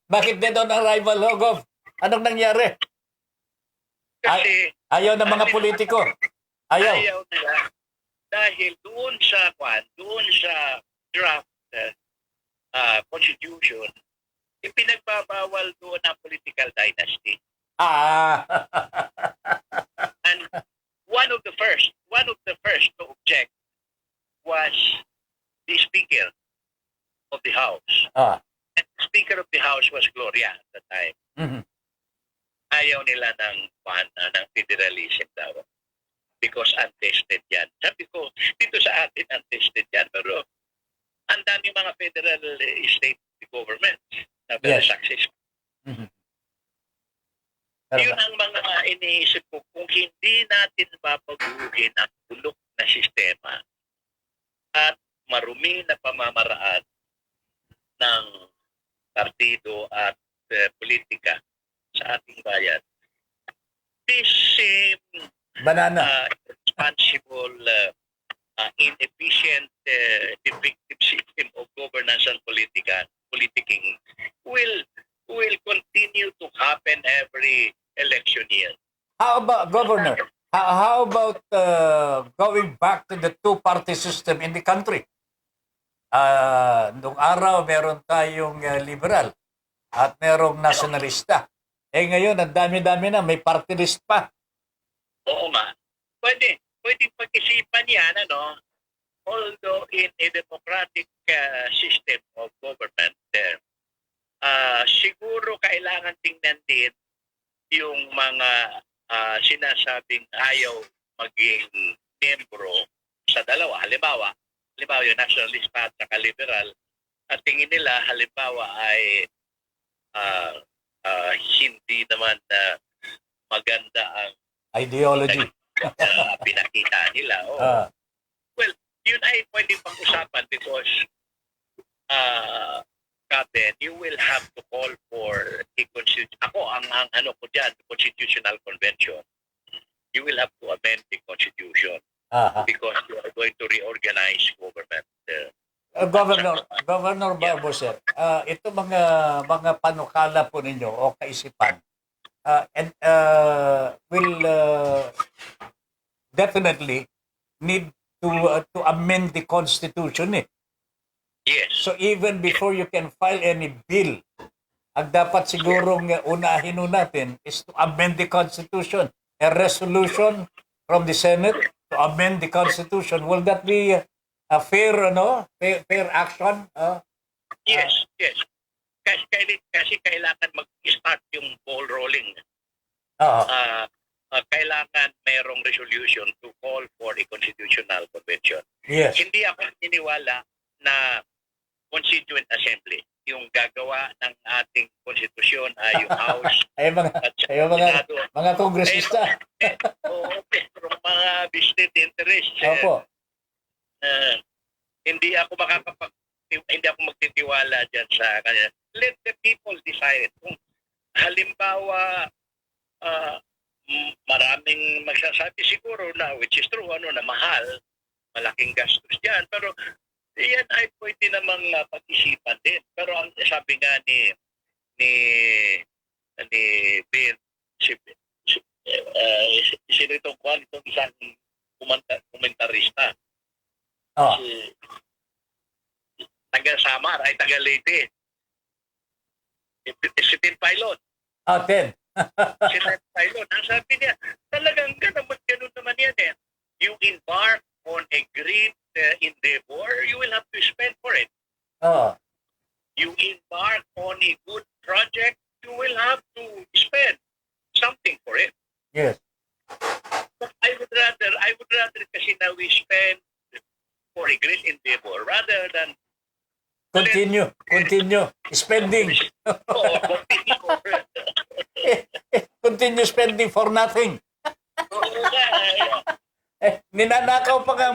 Bakit din on arrival, Gov? Anong nangyari? Kasi Ayaw ng mga politiko. Ayaw. nila dahil doon sa draft Constitution, ipinagbabawal doon ang political dynasty. And one of the first to object was the Speaker of the House. And the Speaker of the House was Gloria at the time. Mhm. Ayaw nila ng federalism daw. Because untested yan. Sabi ko, dito sa atin untested yan. Pero ang dami mga federal state government na very Yes. successful. Mhm. Yun ang mga iniisip ko. Kung hindi natin babaguhin ang bulok na sistema at marumi na pamamaraan ng partido at politika sa ating bayan, this same Banana. responsible, inefficient, defective system of governance and politicking will continue to happen every election year. How about, Governor? How about going back to the two-party system in the country? Nung araw, meron tayong liberal at merong nationalista. Ngayon, ang dami-dami na. May party list pa. Oo nga. Pwede pag-isipan yan, although in a democratic system of government, siguro kailangan tingnan din yung mga sinasabing ayaw maging membro sa dalawa. Halimbawa yung nationalista at saka liberal, at tingin nila halimbawa ay hindi naman maganda ang Ideology. pinakita nila. Well, yun ay pwedeng pag-usapan because Captain, you will have to call for a constitutional convention. You will have to amend the constitution because you are going to reorganize government. Governor Barbo, sir, ito mga panukala po ninyo o kaisipan will definitely need to amend the constitution. Yes. So even before you can file any bill, ang dapat sigurong unahin natin is to amend the constitution. A resolution from the Senate to amend the constitution. Will that be a fair action? Yes. Kasi kailangan mag-start yung ball rolling. Kailangan mayroong resolution to call for a constitutional convention. Yes. Hindi ako naniniwala na Constituent Assembly yung gagawa ng ating konstitusyon ay yung House Ay at mga kongresista. Pero mga business interests. Opo. Hindi ako magtitiwala diyan sa kanila. Let the people decide. Kung halimbawa maraming magsasabi siguro na which is true na mahal, malaking gastos diyan, pero yan ay pwede namang pag-isipan din. Pero ang sabi nga ni Ben, sino itong isang komentarista. Taga Samar ay taga Leyte. Si Tin Pilot. Tin. Si Tin Pilot. Ang sabi niya, talagang ganun naman yan eh. You embark on a great endeavor, you will have to spend for it. You embark on a good project, you will have to spend something for it. Yes. But I would rather kasi na we spend for a great endeavor rather than Continue spending. Continue. Continue spending for nothing. Ninanakaw pa nga,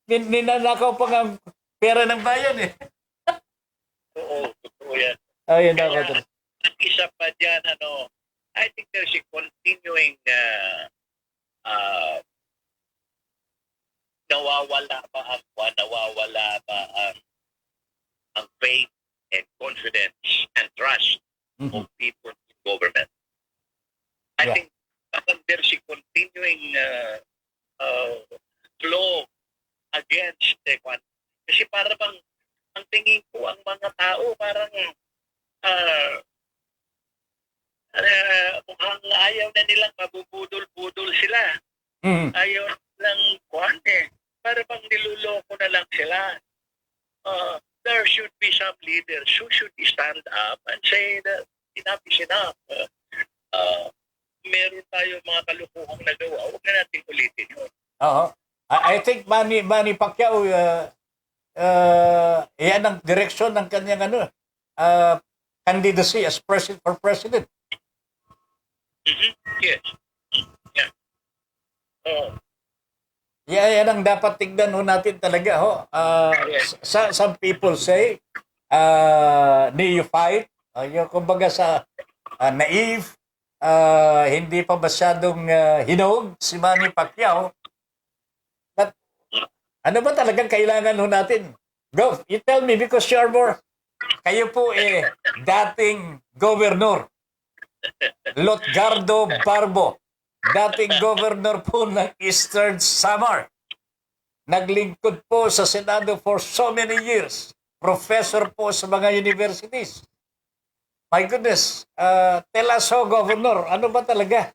ninanakaw pa nga ang pera ng bayan eh. Oo, totoo yan. Ayun Kaya, ako. ang isa pa dyan, I think there's a continuing nawawala ba ang faith and confidence and trust of people in government. I Yeah. think there's a continuing flow against the one. Kasi para bang ang tingin ko ang mga tao parang mukhang ayaw na nilang mabubudol-budol sila. Mhm. Ayaw lang kuhan eh. Para bang niluloko na lang sila. There should be some leaders who should stand up and say that enough is enough. Meron tayo mga kalukuhang nagawa. Huwag na natin ulitin yun. Oo. I think Manny Pacquiao, yan ang direksyon ng kanyang candidacy as for president. Yes. Yeah. Yan ang dapat tignan natin talaga. Some people say neophyte, yung kumbaga sa naive, hindi pa masyadong hinog si Manny Pacquiao. But ano ba talagang kailangan natin? Go, you tell me because you're more. Kayo po dating gobernador. Lotgardo Barbo. Dating governor po ng Eastern Samar. Naglingkod po sa Senado for so many years. Professor po sa mga universities. My goodness, tell us so, Governor, ano ba talaga?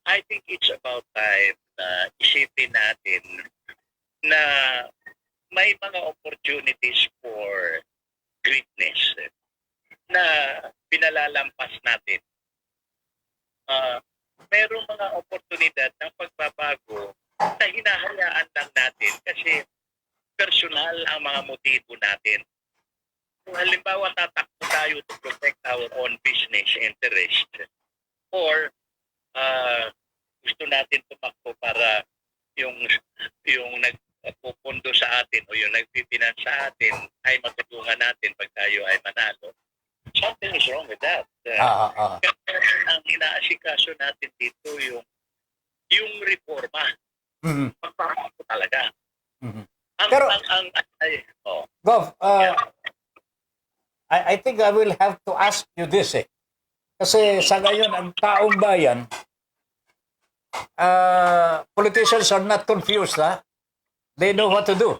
I think it's about time na isipin natin na may mga opportunities for greatness na pinalalampas natin. Merong mga oportunidad ng pagbabago na hinahayaan lang natin kasi personal ang mga motibo natin. Kung halimbawa tatakbo tayo to protect our own business interest or gusto natin tumakbo para yung nagpupundo sa atin o yung nagpipinan sa atin ay matulungan natin pag tayo ay manalo. Something is wrong with that. Ang inaasikaso natin dito yung reforma. Mm-hmm. Pagpapako talaga. Mm-hmm. Pero, Gov, I think I will have to ask you this Kasi sa ngayon, ang taong bayan, politicians are not confused, ha? They know what to do.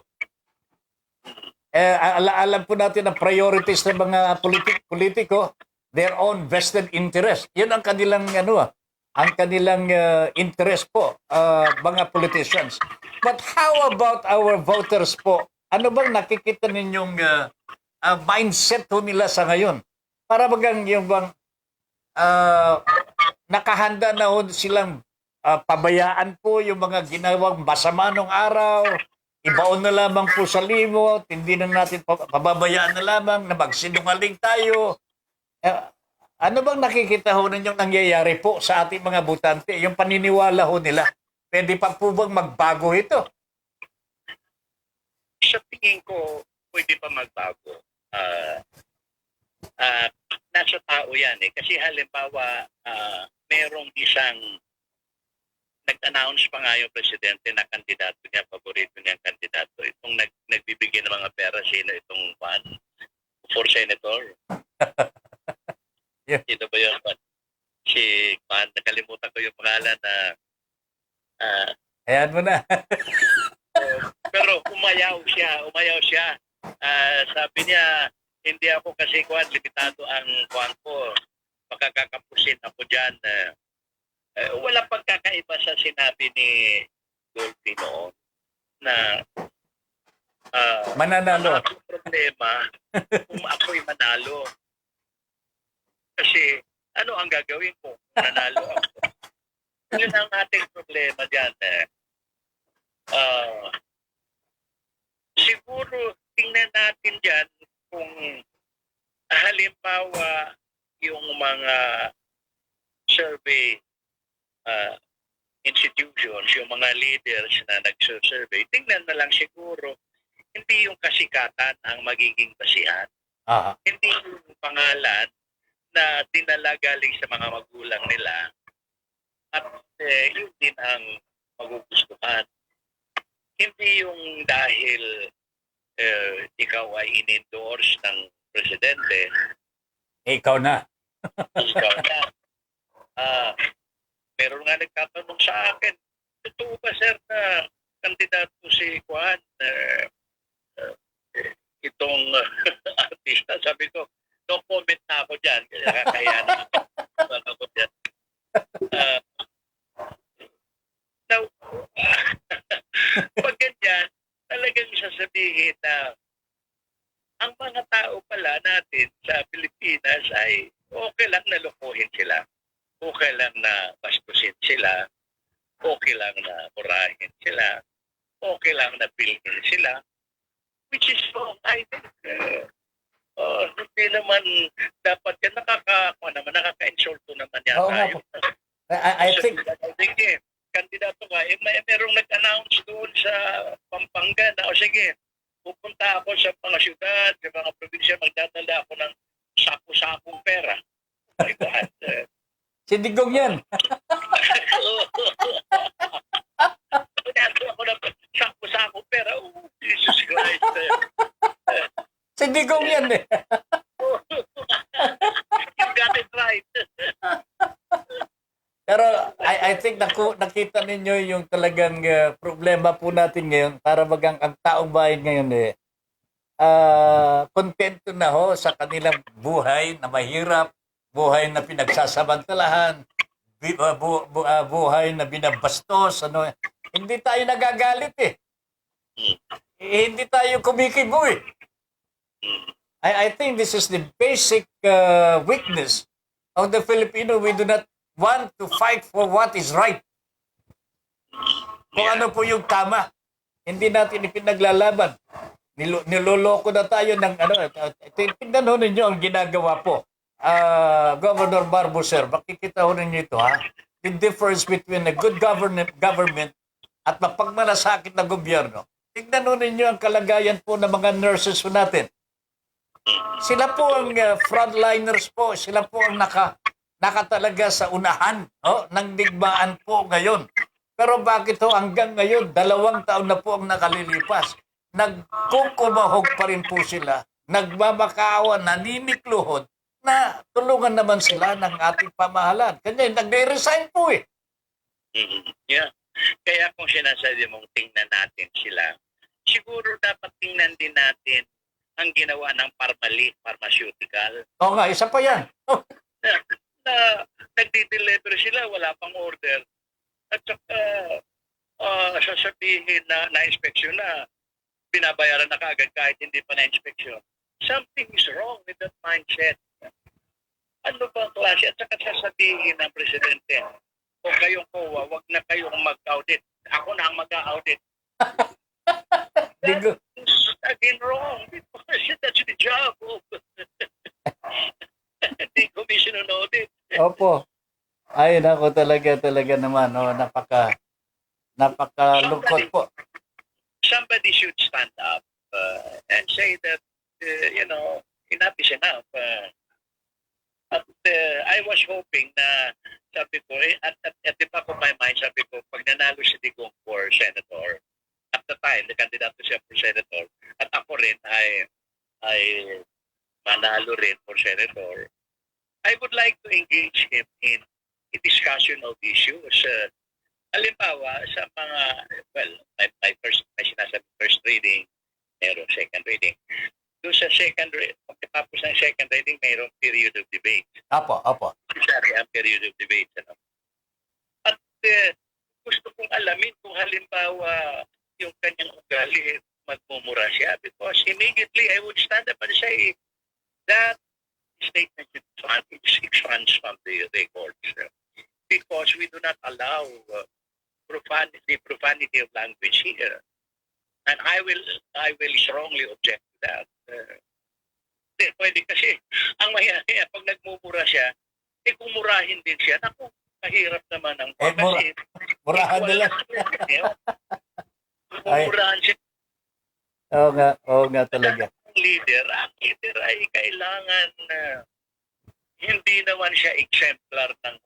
Alam po natin ang priorities ng mga politiko, their own vested interest. Yun ang kanilang ang kanilang interest po, mga politicians. But how about our voters po? Ano bang nakikita ninyong mindset po nila sa ngayon? Para bagang yung bang nakahanda na silang pabayaan po yung mga ginawang masama nung araw, ibaon na lamang po sa limot, hindi na natin pababayaan na lamang na magsinungaling tayo. Ano bang nakikita ho ninyong nangyayari po sa ating mga butante? Yung paniniwala ho nila, pwede pa po bang magbago ito? Sa tingin ko, pwede pa magbago. Nasa tao yan Kasi halimbawa, merong isang nag-announce pa nga yung presidente na kandidato niya, paborito niyang kandidato. Itong nagbibigay ng mga pera, sino itong for senator? Yeah. Sino ba yun? Si nakalimutan ko yung pangalan na Ayan mo na. pero umayaw siya. Sabi niya, hindi ako kasi limitado ang kuwan ko. Makakakapusin ako dyan. Walang pagkakaiba sa sinabi ni Dolphy noon na Mananalo. ang problema kung ako'y manalo. Kasi ano ang gagawin ko kung nanalo ako? Yun ang ating problema dyan. Siguro tingnan natin dyan kung halimbawa yung mga survey institutions, yung mga leaders na nagsusurvey, tingnan na lang siguro, hindi yung kasikatan ang magiging basihan. Aha. Hindi yung pangalan na dinala galing sa mga magulang nila at yun din ang magugustuhan. Hindi yung dahil ikaw ay in-endorse ng presidente, Ikaw na. ikaw na. Meron nga nagtatanong sa akin, totoo ba sir na kandidato si Juan, itong artista? Sabi ko, no comment na ako dyan. Kaya na ako dyan. Now, pag ganyan, talagang sasabihin na ang mga tao pala natin sa Pilipinas ay okay lang na lokohin sila. Okay lang na bastusin sila. Okay lang na murahin sila. Okay lang na bilhin sila. Which is wrong. I think hindi naman dapat yan. Nakaka-insulto naman yan Oo nga tayo. po. I think, Sige, kandidato ka. Merong nag-announce doon sa Pampanga na, sige, pupunta ako sa mga syudad, sa mga probinsya, magdadala ako ng sapo-sapong pera. My God. si Digong yan. Magdadala ako ng sapo-sapong pera. Oh, Jesus Christ. Si Digong yan eh. You got it right. Pero I think nakita ninyo yung talagang problema po natin ngayon para bagang ang taong bayan ngayon kontento na ho sa kanilang buhay na mahirap, buhay na pinagsasamantalahan, buhay na binabastos, ano. Hindi tayo nagagalit eh. Hindi tayo kumikibo eh. I think this is the basic weakness of the Filipino. We do not want to fight for what is right. Kung ano po yung tama. Hindi natin ipinaglalaban. Niloloko na tayo ng ano. Tingnan ho ninyo ang ginagawa po. Governor Barbo, sir, makikita ho ninyo ito, ha? The difference between a good government at mapagmalasakit na gobyerno. Tingnan ho ninyo ang kalagayan po ng mga nurses po natin. Sila po ang frontliners po. Sila po ang nakatalaga sa unahan ng digmaan po ngayon. Pero bakit ho hanggang ngayon, 2 taon na po ang nakalilipas, nagkukumahog pa rin po sila, nagmamakaawa, naninigluhod, na tulungan naman sila ng ating pamahalaan. Kanya nagre-resign po eh. Yeah. Kaya kung sinasabi mong tingnan natin sila, siguro dapat tingnan din natin ang ginawa ng pharmaceutical. Oo nga, isa pa yan. Na nagdi-deliver sila, wala pang order. At saka sasabihin na inspeksyon na, binabayaran na kaagad kahit hindi pa na-inspeksyon. Something is wrong with that mindset. Ano ba ang klase? At saka sasabihin ng presidente, o kayong COA, wag na kayong mag-audit. Ako na ang mag-audit. That is again wrong because that's the job of the Commission on Audit. Opo. Ay, nako talaga naman. Napakalungkot po. Somebody should stand up and say that, enough is enough. I was hoping na, sabi ko, at the back of my mind, sabi ko, pag nanalo si Digong for senator, at the time, the candidato siya for senator, at ako rin ay manalo rin for senator, I would like to engage him in a discussion of issues. Halimbawa, sa mga, my sinasabi first reading, mayroong second reading. Doon sa pagkatapos ng second reading, mayroong period of debate. Opo. Sorry, ang period of debate. At gusto kong alamin kung halimbawa yung kanyang ugali, magmumura siya because immediately I would stand up and say that statement expands from the records because we do not allow profanity of language here. And I will strongly object to that. Pwede kasi, ang mahirap pag nagmumura siya, kumurahin din siya. Naku, Mahirap naman ang Murahan nila. Ay. Murahan siya. Oo nga talaga. Ang leader ay kailangan na hindi naman siya exemplar ng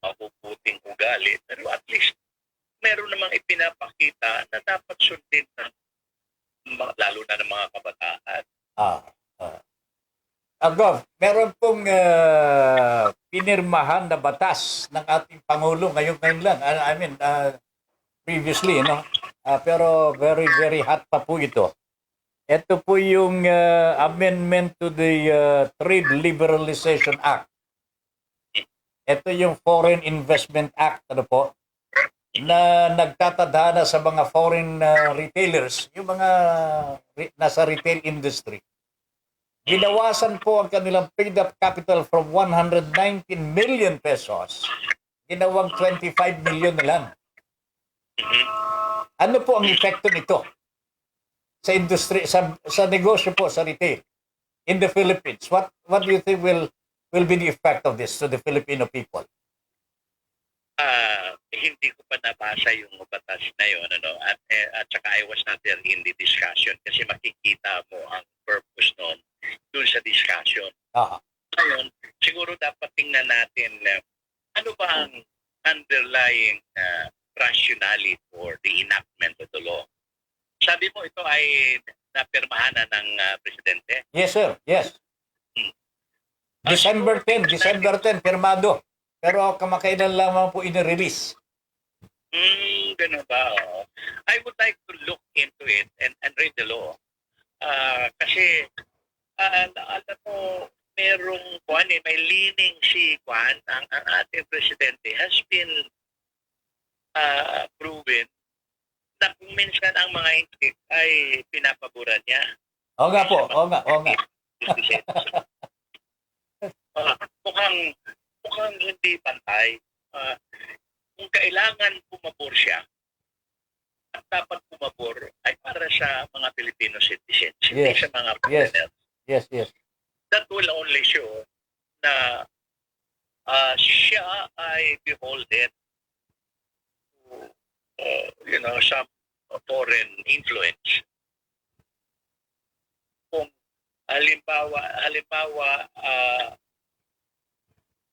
mabubuting ugali. Pero at least meron namang ipinapakita na dapat sundin ng lalo na ng mga kabataan. Gov, meron pong pinirmahan na batas ng ating Pangulo ngayon lang. Previously, no? Pero very, very hot pa po ito. Ito po yung amendment to the Trade Liberalization Act. Ito yung Foreign Investment Act, ano po, na nagtatadhana sa mga foreign retailers, yung mga nasa retail industry. Ginawasan po ang kanilang paid-up capital from 119 million pesos. Ginawang 25 million na lang. Ano po ang epekto nito sa industry, sa negosyo po, sa retail in the Philippines? What do you think will be the effect of this to the Filipino people? Hindi ko pa nabasa yung batas na yun, at saka I was not there in the discussion kasi makikita mo ang purpose noon dun sa discussion. Ngayon, siguro dapat tingnan natin ano ba ang underlying rationale for the enactment of the law. Sabi mo ito ay napirmahan na ng presidente? Yes, sir. Yes. December 10, firmado. Pero kamakailan lamang po in-release. Ganun ba? I would like to look into it and read the law. Kasi, alam mo, may leaning si Juan, ang ating presidente has been proven na kung minsan ang mga intik ay pinapaboran niya. Oo nga po, oo nga. Mukhang hindi pantay. Kung kailangan pumabor siya, at dapat pumabor ay para sa mga Filipino citizens, hindi sa mga foreigners. Yes. That will only show na siya ay beholden to some foreign influence. Kung halimbawa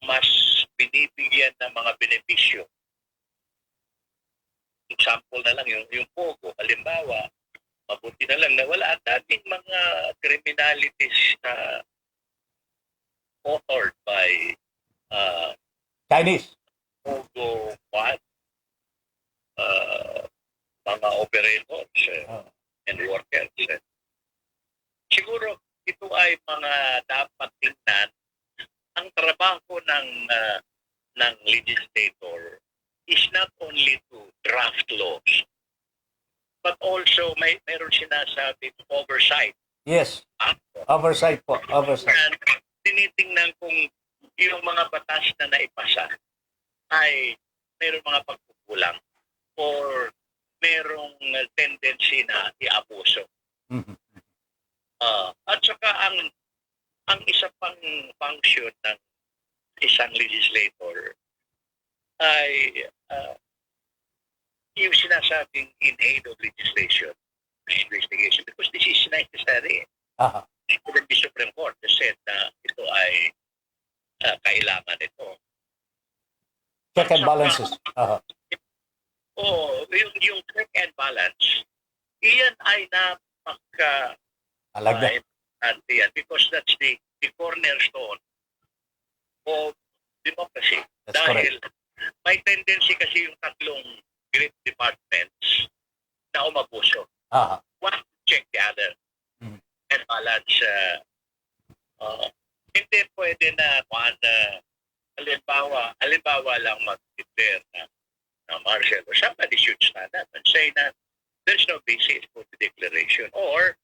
mas binibigyan ng mga benepisyo. Example na lang yung Pogo. Halimbawa, mabuti na lang na wala at dating mga criminalities na authored by Chinese. Pogo, mga operators and workers. Siguro ito ay mga dapat tingnan. Ang trabaho ng legislator is not only to draft laws, but also mayroon sinasabing oversight. Yes. Oversight po. Oversight. And tinitingnan kung yung mga batas na naipasa ay mayroong mga pagkukulang or mayroong tendency na i-abuso. At saka ang isa pang function ng isang legislator ay yung sinasabing in aid of legislation, investigation, because this is necessary. Even the Supreme Court has said na ito ay kailangan ito. Check and balances. Yung check and balance, iyan ay Alaga. Because that's the cornerstone of democracy. That's Dahil correct. may tendency kasi yung tatlong great departments na umabuso. One check the other and balance. Hindi pwede na halimbawa lang mag-declare na martial or somebody should stand up and say that there's no basis for the declaration. Or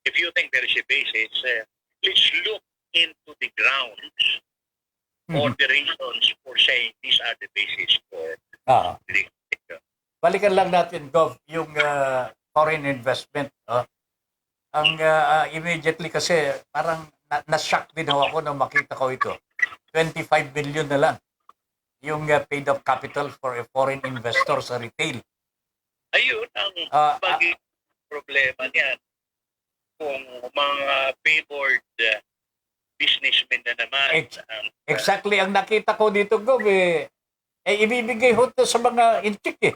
if you think there is a basis, let's look into the grounds or the reasons for saying these are the basis for the declaration. Balikan lang natin, Gov, yung foreign investment. Ang immediately kasi parang na-shock din ako nung makita ko ito. 25 billion na lang. yung paid-up capital for a foreign investor sa retail. Ayun ang bagay problema niyan. Kung mga favored businessmen na naman. Exactly ang nakita ko dito, Gov, ibibigay ho to sa mga inchik eh.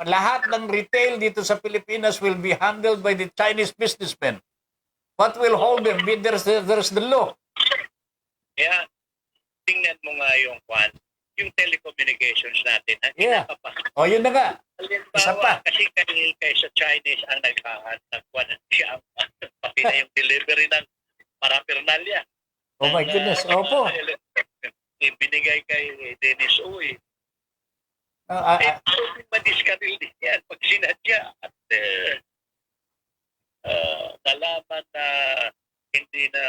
Lahat ng retail dito sa Pilipinas will be handled by the Chinese businessmen. What will hold them? There's the law. Kaya, tingnan mo nga yung telecommunications natin. Yun na nga. Isa pa. Kasi kay sa Chinese ang nagkuhan siya pati na yung delivery ng paraphernalia. Oh my goodness. Opo. Binigay kay Dennis Uy. Madiskaril din yan pag sinadya at nalaman na hindi na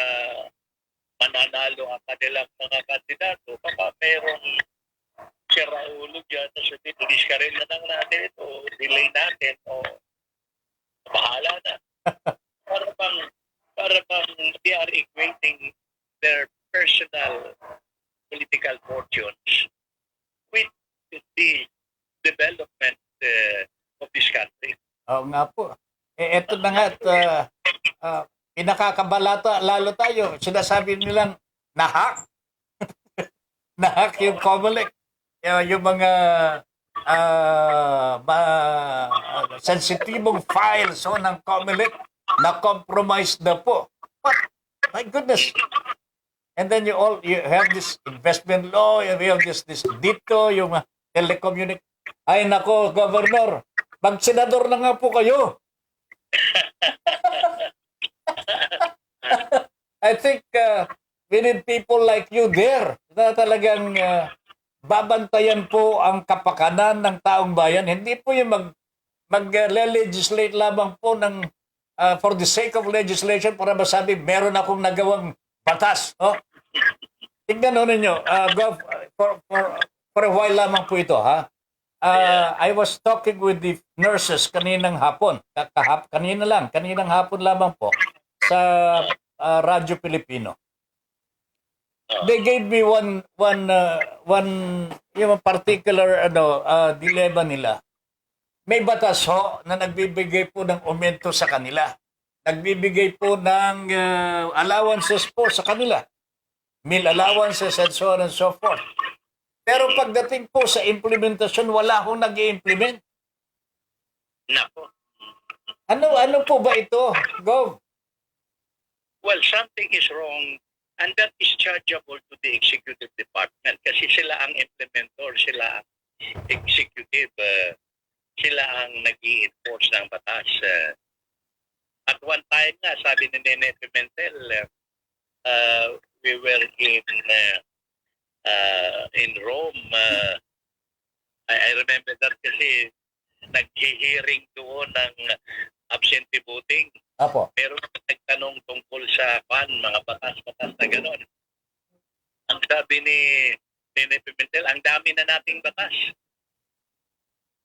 mananalo ang kanilang mga kandidato, baka merong siraulo dyan na sabihin, diskaril na lang natin ito, delay natin, o bahala na. para bang they are equating their personal political fortunes with the development of this country. Oo nga po. Eto na nga, pinakakabalata lalo tayo. Sinasabi nilang nahack. Nahack yung COMELEC. Yung mga sensitibong files ng COMELEC na compromised na po. What? My goodness. And then you have this investment law, you have this DITO, yung telecommunication. Ay nako, Governor, mag-senador na nga po kayo. I think we need people like you there na talagang babantayan po ang kapakanan ng taong bayan. Hindi po yung mag-legislate lamang po ng for the sake of legislation para masabi meron akong nagawang batas. Oh? Tingnan ho ninyo, Gov, for a while lamang po ito, ha? I was talking with the nurses kaninang hapon. Kaninang hapon lamang po sa Radyo Pilipino. They gave me one yung particular dilemma nila. May batas ho na nagbibigay po ng aumento sa kanila. Nagbibigay po ng allowances po sa kanila. Meal allowances and so on and so forth. Pero pagdating po sa implementasyon, wala akong nag-i-implement. Nako. Ano po ba ito, Gov? Well, something is wrong and that is chargeable to the executive department kasi sila ang implementor, sila ang executive, sila ang nag-i-enforce ng batas. At one time nga, sabi ni Nene Pimentel, we were in Rome. I remember that kasi nag-hearing doon ng absentee voting. Apo. Pero nagtanong tungkol sa mga batas-batas na gano'n. Ang sabi ni Nene Pimentel, ang dami na nating batas.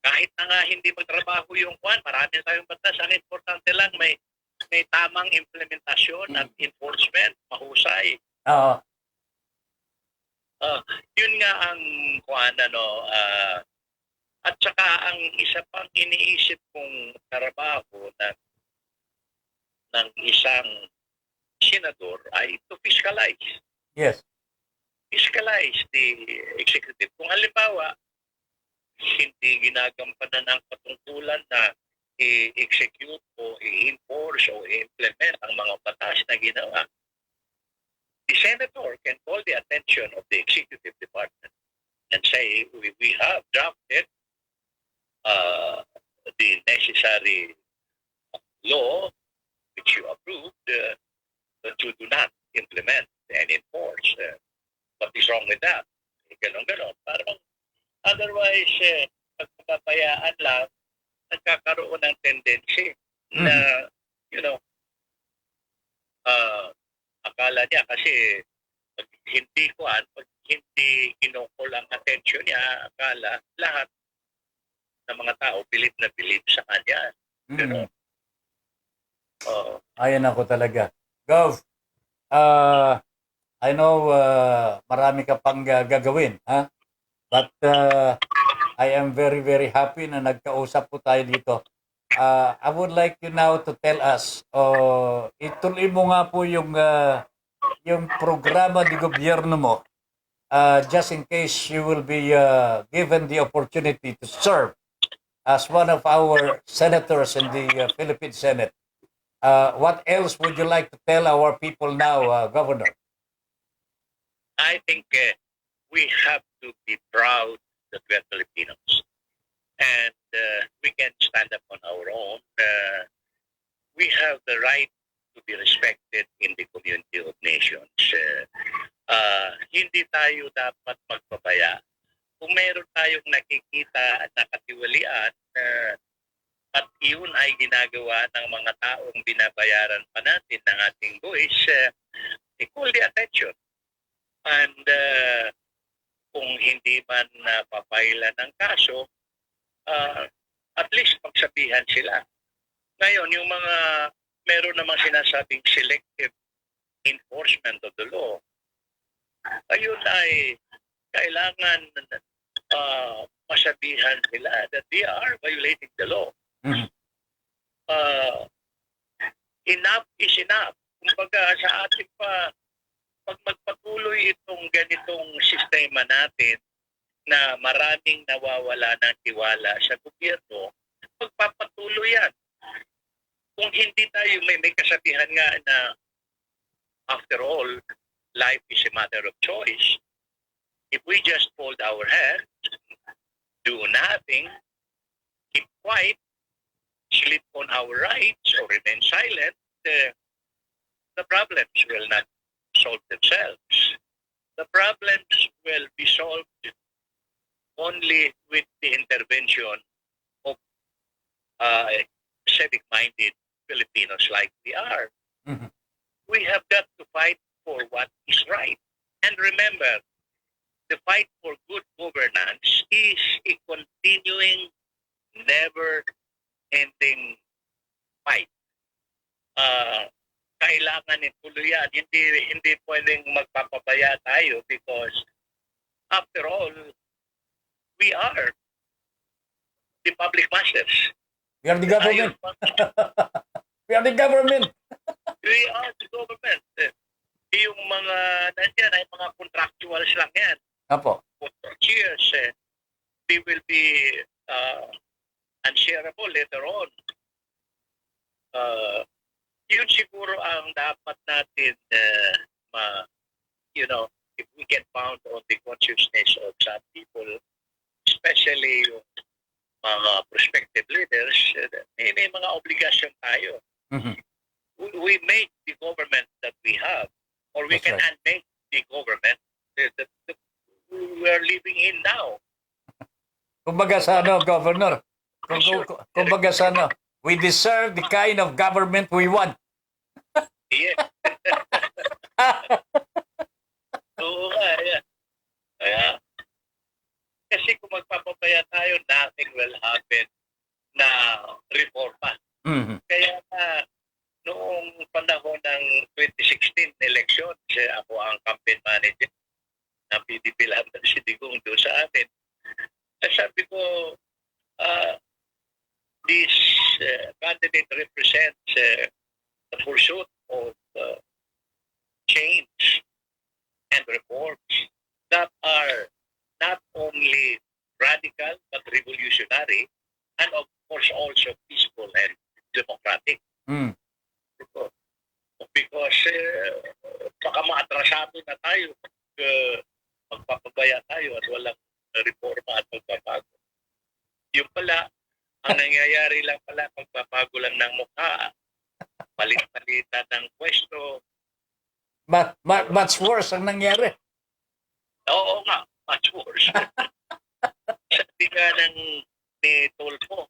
Kahit na nga hindi magtrabaho yung marami tayong batas. Ang importante lang may tamang implementasyon at enforcement, mahusay. Oo. Yun nga ang at saka ang isa pang iniisip kong trabaho ng isang senador ay to fiscalize. Yes. Fiscalize the executive. Kung halimbawa, hindi ginagampanan ng patungkulan na i-execute o i-enforce o i-implement ang mga batas na ginawa, the senator can call the attention of the executive department and say, we have drafted the necessary law which you approved, but you do not implement and enforce. What is wrong with that? Ganon. Parang otherwise, pagpapayaan lang, nagkakaroon ng tendency na, akala niya kasi pag hindi kinukol ang attention niya, akala lahat ng mga tao bilib na bilib sa kanya. Gano'n. Ayan ako talaga. Gov, I know marami ka pang gagawin, ha? But I am very, very happy na nagkausap po tayo dito. I would like you now to tell us, ituloy mo nga po yung programa di gobyerno mo, just in case you will be given the opportunity to serve as one of our senators in the Philippine Senate. What else would you like to tell our people now, Governor? I think we have to be proud that we are Filipinos. And we can stand up on our own. We have the right to be respected in the community of nations. Hindi tayo dapat magpabaya. Kung meron tayong nakikita at nakatiwalian, at iyon ay ginagawa ng mga taong binabayaran pa natin ng ating buwis, call the attention. And kung hindi man papailan ng kaso, at least pagsabihan sila. Ngayon, yung mga meron namang sinasabing selective enforcement of the law, ayun ay kailangan masabihan sila that they are violating the law. Mhm. Enough is enough. Kumbaga sa atin pa, pag magpatuloy itong ganitong sistema natin na maraming nawawala ng tiwala sa gobyerno, magpapatuloy yan. Kung hindi tayo, may kasabihan nga na after all, life is a matter of choice. If we just fold our hands, do nothing, keep quiet, sleep on our rights, or remain silent, the problems will not solve themselves. The problems will be solved only with the intervention of civic-minded Filipinos like we are. Mhm. We have got to fight for what is right. And remember, the fight for good governance is a continuing, never-ending fight. Kailangan ituloy yan. Hindi pwedeng magpapabaya tayo because after all, we are the public masters. We are the government. We are the government. We are the government. Yung mga nandiyan ay mga contractuals lang yan. Apo. For years, they will be unshareable later on. Yun siguro ang dapat natin if we get found on the consciousness of some people, especially yung mga prospective leaders, may mga obligasyon tayo. Mhm. We make the government that we have, or we That's can right. unmake the government that we are living in now. Kumbaga sa ano, Governor? Kumbaga sa ano, we deserve the kind of government we want. Yeah. Oo nga, yeah. Kaya, kasi kung magpapabaya tayo, nothing will happen na reforma. Mhm. Kaya noong panahon ng 2016 election, ako ang campaign manager ng PDP Laban si Digong doon sa amin. Sabi ko, this candidate represents the pursuit of change and reforms that are not only radical but revolutionary and of course also peaceful and democratic. Mm. Because baka maatrasado na tayo pag magpapabaya tayo at walang reforma at magbabago. Yung pala, ang nangyayari lang pala, magbabago lang ng mukha, palit-palitan ng pwesto. Much worse ang nangyari. Oo nga, much worse. Sabi nga ni Tolpo,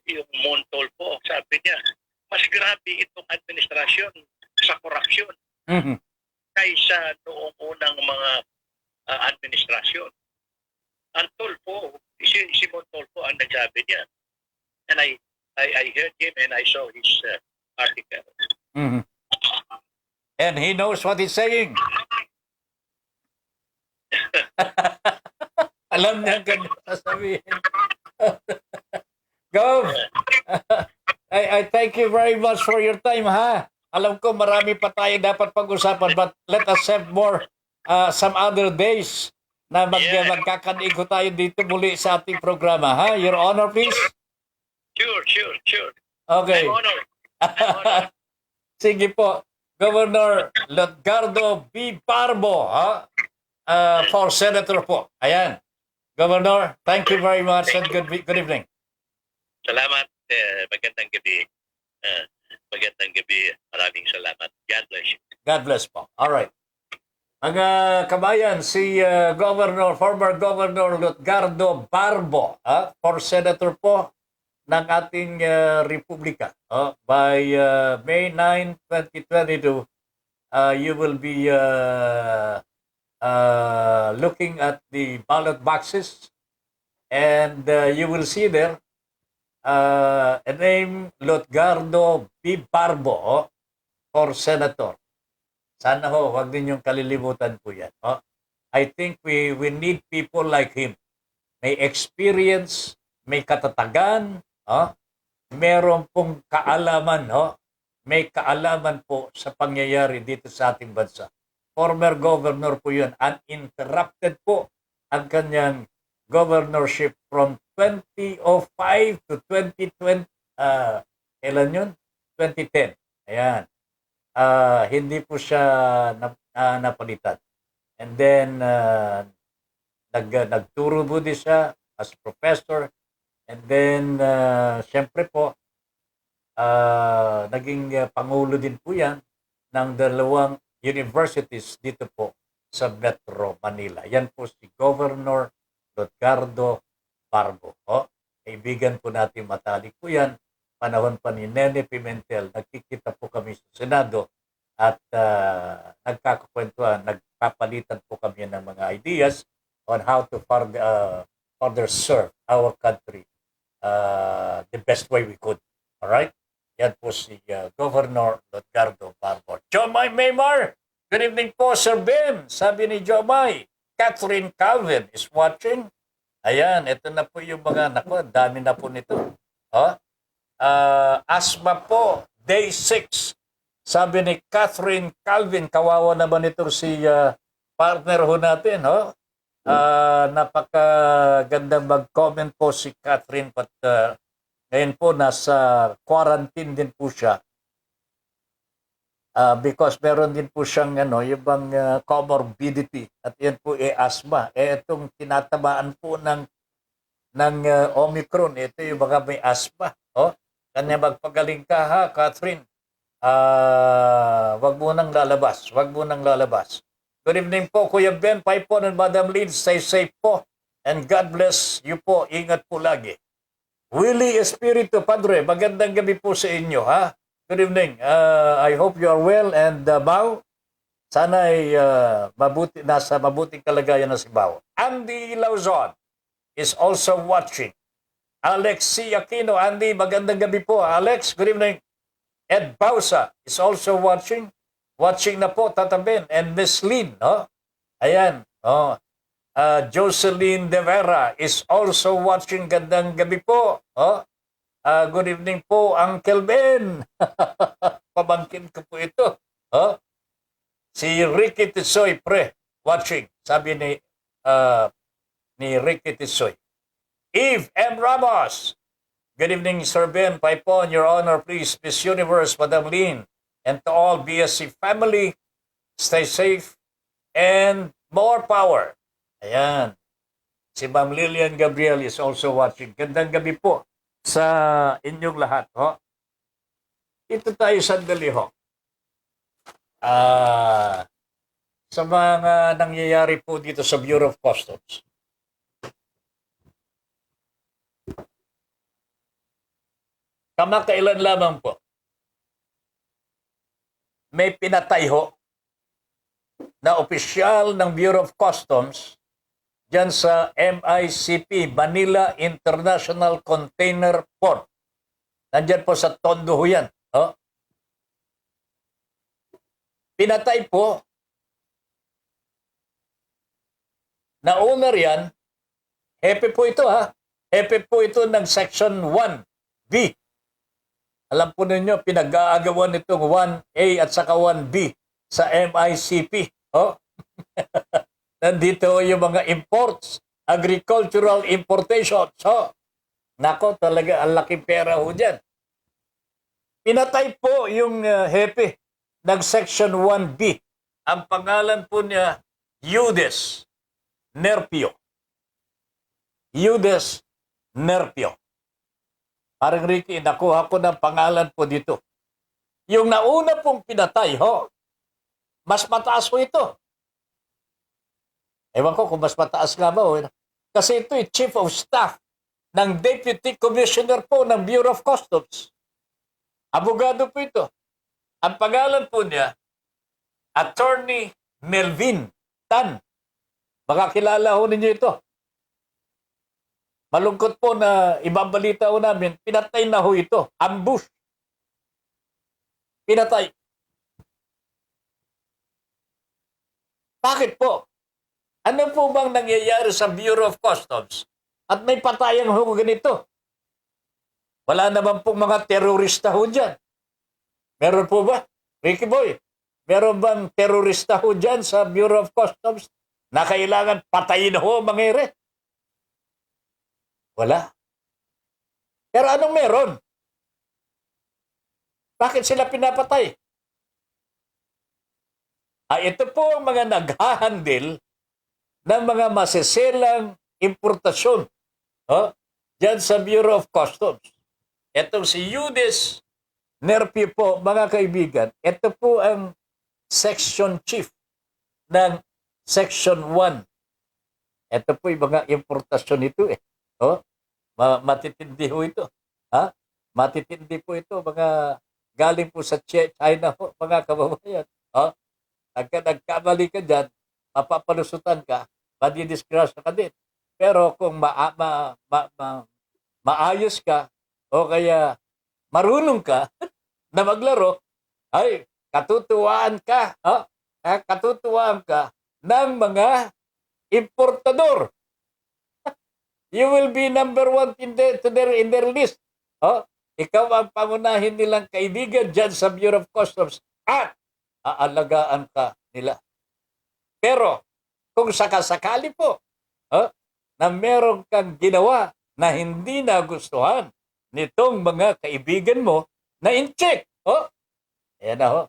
yung Mon Tolpo, sabi niya, mas grabe itong administrasyon sa korupsyon Mhm. kaysa noong unang mga administrasyon. Ang Tolpo, si Mon Tolpo ang nagsabi niya. And I heard him and I saw his article. Mhm. And he knows what he's saying. Alam niya ganyan sasabihin. Gov, I thank you very much for your time, ha? Alam ko marami pa tayo dapat pag-usapan, but let us have more some other days na magkakanigo tayo dito muli sa ating programa, ha? Your Honor, please. Sure. Okay. I'm honored. Sige po. Governor Lotgardo B. Barbo, ha? For Senator po. Ayan. Governor, thank you very much and good evening. Salamat. Magandang gabi. Magandang gabi. Maraming salamat. God bless you. God bless po. All right. Mga kabayan, si former Governor Lotgardo Barbo, for Senator po ng ating Republika. By May 9, 2022, you will be looking at the ballot boxes, and you will see there a name, Lotgardo B. Barbo, for Senator. Sana ho, wag ninyong kalilimutan po yan. I think we need people like him. May experience, may katatagan, meron pong kaalaman, may kaalaman po sa pangyayari dito sa ating bansa. Former governor po yun. Uninterrupted po ang kanyang governorship from 2005 to 2020. Kailan yun? 2010. Ayan. Hindi po siya napalitan. And then, nagturo po din siya as professor. And then, syempre po, naging pangulo din po yan ng dalawang universities dito po sa Metro Manila. Yan po si Governor Lotgardo Barbo. Kaibigan po natin matalik po yan. Panahon pa ni Nene Pimentel, nagkikita po kami sa Senado at nagkakakwentuhan, nagpapalitan po kami ng mga ideas on how to further serve our country the best way we could. Alright? Yan po si Governor Lotgardo Barbo. Jomay Maymar, good evening po, Sir Ben. Sabi ni Jomay, Catherine Calvin is watching. Ayan, ito na po yung mga, dami na po nito. Asma po, day 6. Sabi ni Catherine Calvin, kawawa naman ito si partner ho natin. Napakaganda mag-comment po si Catherine, but ngayon po nasa quarantine din po siya. Because meron din po siyang yung bang comorbidity at yan po asthma. Itong tinatamaan po ng Omicron, ito yung mga may asthma. Kanya magpagaling ka, ha, Catherine. Wag mo nang lalabas. Wag mo nang lalabas. Good evening po, Kuya Ben, Paipon, and Madam Lynn. Stay safe po. And God bless you po. Ingat po lagi. Willie Espiritu, Padre, magandang gabi po sa inyo, ha? Good evening. I hope you are well, and Bao, sana ay nasa mabuting kalagayan na si Bao. Andy Lauzon is also watching. Alex C. Aquino, Andy, magandang gabi po. Alex, good evening. Ed Bausa is also watching. Watching na po, Tata Ben. And Miss Lynn, ayan. Jocelyn De Vera is also watching. Gandang gabi po. Good evening po, Uncle Ben. Pabangkin ko po ito. Si Ricky Tisoy, pre, watching. Sabi ni Ricky Tisoy. Eve M. Ramos. Good evening, Sir Ben. Paipon, Your Honor, please, Miss Universe, Madam Lynn, and to all BSC family, stay safe and more power. Ayan. Si Ma'am Lillian Gabriel is also watching. Gandang gabi po sa inyong lahat. Ito tayo sandali ho. Sa mga nangyayari po dito sa Bureau of Customs. Kamakailan lamang po, may pinatay ho na opisyal ng Bureau of Customs dyan sa MICP, Manila International Container Port. Nandyan po sa Tondo ho yan. pinatay po na owner yan. Hepe po ito ha. Hepe po ito ng Section 1B. Alam po ninyo, pinag-aagawan itong 1A at saka 1B sa MICP. Oh? Nandito yung mga imports, agricultural importations. So, nako, talaga ang laking pera ho dyan. Pinatay po yung hepe ng Section 1B. Ang pangalan po niya, Eudes Nerpio. Eudes Nerpio. Parang Ricky, nakuha ko ng pangalan po dito. Yung nauna pong pinatay, mas mataas po ito. Ewan ko kung mas mataas nga ba. Kasi ito Chief of Staff ng Deputy Commissioner po ng Bureau of Customs. Abogado po ito. Ang pangalan po niya, Attorney Melvin Tan. Baka kilala ho ninyo ito. Malungkot po na ibabalita ho namin, pinatay na ho ito. Ambush. Pinatay. Bakit po? Ano po bang nangyayari sa Bureau of Customs? At may patayang ho ganito. Wala naman pong mga terorista ho dyan. Meron po ba? Ricky Boy, meron bang terorista ho dyan sa Bureau of Customs na kailangan patayin ho mangyari? Wala. Pero anong meron? Bakit sila pinapatay? Ito po ang mga naghahandle ng mga masiselang importasyon dyan sa Bureau of Customs. Itong si Eudes Nerpio po, mga kaibigan, ito po ang Section Chief ng Section 1. Ito po yung mga importasyon ito eh. Matitindi ho ito. Matitindi po ito, mga galing po sa China ho, mga kababayan. Pagka nagkamali ka dyan, mapapalusutan ka, madidisgrasya ka din. Pero kung maayos ka, o kaya marunong ka na maglaro, ay katutuwaan ka. Katutuwaan ka ng mga importador. You will be number one in their list. Ikaw ang pangunahin nilang kaibigan dyan sa Bureau of Customs at aalagaan ka nila. Pero kung sakasakali po na meron kang ginawa na hindi nagustuhan nitong mga kaibigan mo na in-check. Ayan na ho.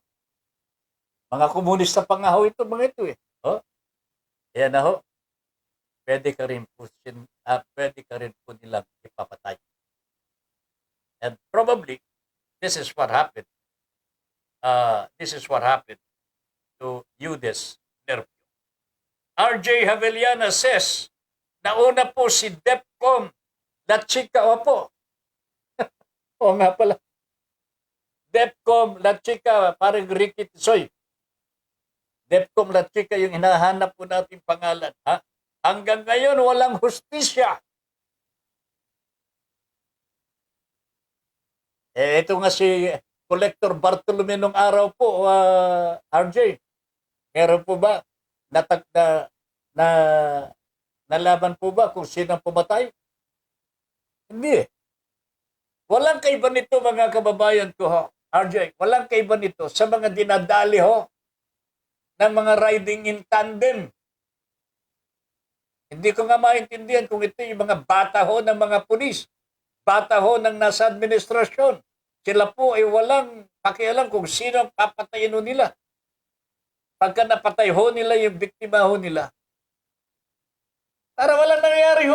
Mga komunista pa nga ho ito, mga ito eh. Ayan na ho. Pwede ka rin po nilang ipapatay. And probably, this is what happened. This is what happened to Eudes Nerpio. RJ Haveliana says, nauna po si DepCom La Chica po. Oo nga pala. DepCom La Chica, parang Ricky Tisoy. DepCom La Chica yung hinahanap po nating pangalan. Hanggang ngayon, walang hustisya. Ito nga si Collector Bartolome nung araw po, RJ. Meron po ba? Nalaman po ba kung sino ang pumatay? Hindi. Walang kaiba nito, mga kababayan ko, RJ. Walang kaiba nito sa mga dinadali ng mga riding in tandem. Hindi ko nga maintindihan kung ito yung mga bata ng mga pulis, bata ng nasa administrasyon. Sila po ay walang pakialam kung sino ang papatayin nila. Pagka napatay nila yung biktima nila. Para walang nangyayari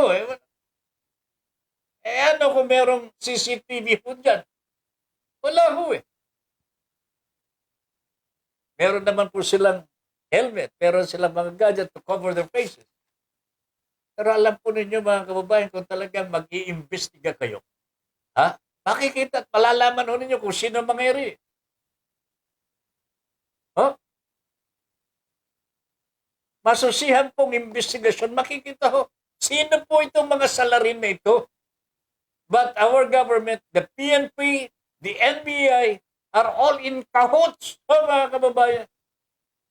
ano kung merong CCTV dyan? Wala Meron naman po silang helmet, meron silang mga gadget to cover their faces. Pero alam po ninyo, mga kababayan, kung talagang mag-iimbestiga kayo, makikita at malalaman ninyo kung sino mangyari. Masusihan pong investigasyon, makikita sino po itong mga salarin na ito. But our government, the PNP, the NBI, are all in cahoots, mga kababayan.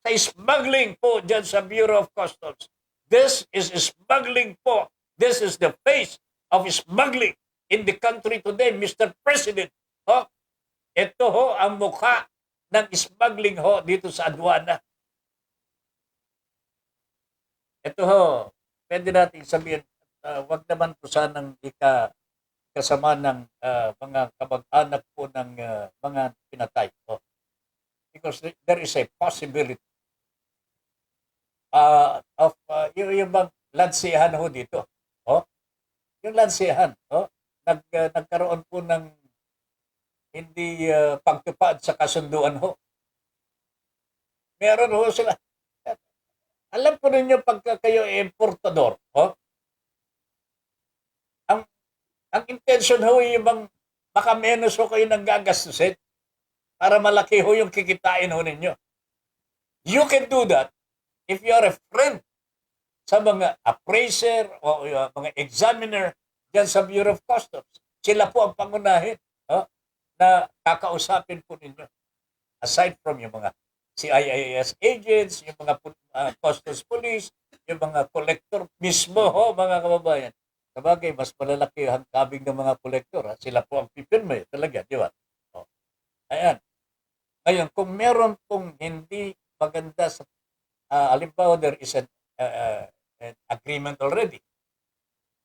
sa smuggling po dyan sa Bureau of Customs. This is smuggling po. This is the face of smuggling in the country today, Mr. President. Ho? Ito ho ang mukha ng smuggling ho dito sa aduana. Ito ho, pwede natin sabihin, wag naman po sanang kasama ng mga kamag-anak po ng mga pinatay. Oh. Because there is a possibility of yung bang lansihan ho dito. Oh. Yung lansihan, nagkaroon po ng hindi pagtupad sa kasunduan ho. Meron ho sila. Alam po ninyo pagka kayo importador, ang intention ho yung bang baka menos ho kayo nang gagastusin para malaki ho yung kikitain ho ninyo. You can do that if you are a friend sa mga appraiser o mga examiner dyan sa Bureau of Customs. Sila po ang pangunahin na kakausapin po ninyo. Aside from yung mga CIIS agents, yung mga Customs Police, yung mga collector mismo ho, mga kababayan. Sabagay, mas malalaki ang kabing ng mga kolektor. Sila po ang pipirma talaga, di ba? Ayan. Ngayon, kung meron pong hindi maganda sa halimbawa, there is an agreement already.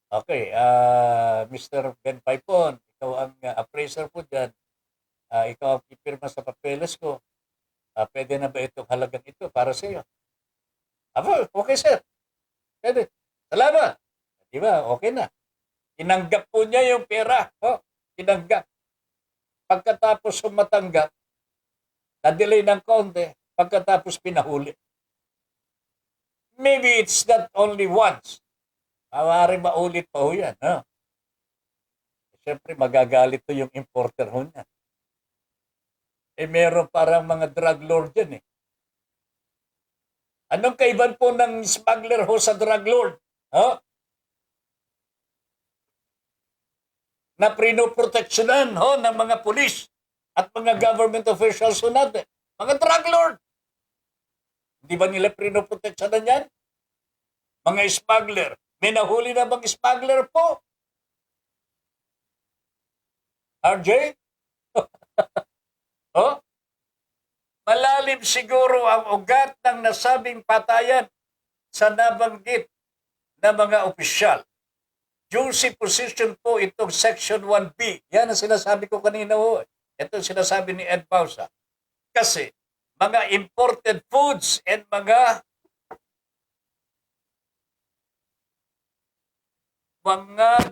Okay, Mr. Ben Paipon, ikaw ang appraiser po dyan. Ikaw ang pipirma sa papeles ko. Pwede na ba itong halagang ito para sa iyo? Okay, sir. Pwede. Salamat. Di ba? Okay na. Tinanggap po niya yung pera. Tinanggap. Pagkatapos sumatanggap, na-delay ng konti, pagkatapos pinahuli. Maybe it's not only once. Maaari maulit pa ho yan. Siyempre, magagalit to yung importer ho niya. Meron parang mga drug lord yan . Anong kaiban po ng smuggler ho sa drug lord? Na pinoproteksyonan ng mga pulis at mga government officials natin. Mga drug lord. Di ba nila pinoproteksyonan yan? Mga smuggler. May nahuli na bang smuggler po? RJ? Malalim siguro ang ugat ng nasabing patayan sa nabanggit na mga opisyal. Juicy position po itong Section 1B. Yan ang sinasabi ko kanina ho. Ito ang sinasabi ni Ed Pausa. Kasi mga imported foods and mga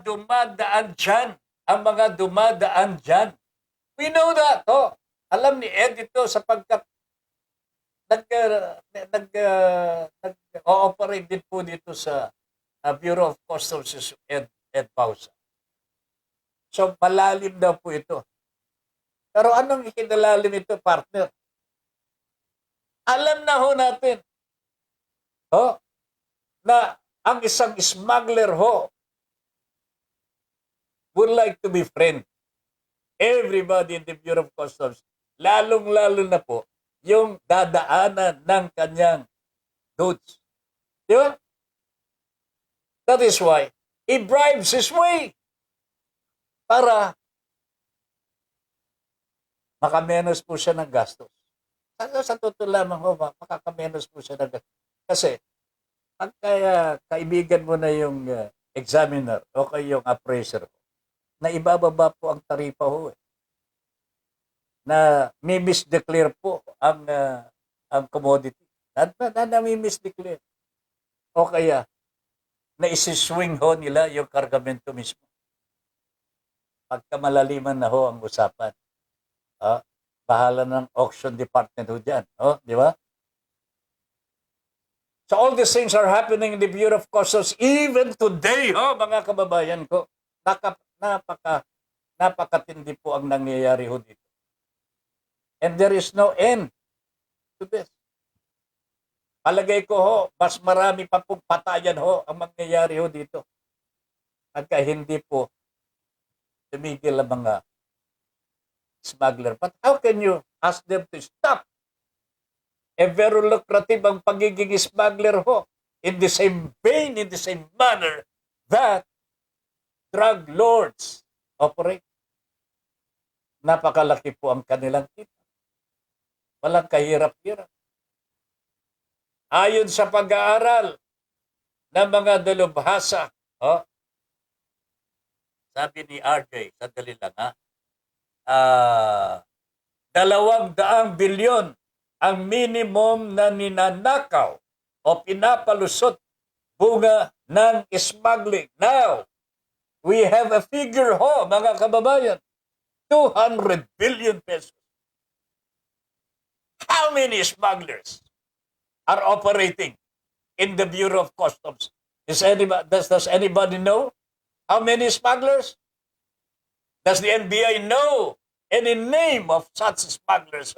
dumadaan dyan. Ang mga dumadaan dyan. We know that. Alam ni Ed ito sapagkat nag-ooperate din po dito sa Bureau of Customs Ed Pausa. So, malalim daw po ito. Pero anong ikinalalim ito, partner? Alam na ho natin na ang isang smuggler would like to be friend. Everybody in the Bureau of Customs, lalong-lalo na po, yung dadaanan ng kanyang goods. Di ba? That is why he bribes his way para makamenos po siya ng gastos. Sa totoo lamang makakamenos po siya ng gastos. Kasi, pag kaibigan mo na yung examiner o yung appraiser, na ibababa po ang taripa na may misdeclare po ang commodity. Na may misdeclare. O kaya, na isi-swing nila yung kargamento mismo. Pagka malaliman na ang usapan. Bahala ng auction department dyan. Di ba? So all these things are happening in the Bureau of Customs even today, mga kababayan ko. Napakatindi po ang nangyayari dito. And there is no end to this. Palagay ko mas marami pa pong patayan ang mangyayari dito. At hindi po tumigil ang mga smuggler. But how can you ask them to stop very lucrative ang pagiging smuggler ho. In the same vein, in the same manner that drug lords operate. Napakalaki po ang kanilang kita. Walang kahirap-hirap. Ayon sa pag-aaral ng mga dalubhasa, sabi ni RJ, sandali lang ha, 200 bilyon ang minimum na ninanakaw o pinapalusot bunga ng smuggling. Now, we have a figure ho, mga kababayan, 200 billion pesos. How many smugglers are operating in the Bureau of Customs? Does anybody know how many smugglers? Does the NBI know any name of such smugglers?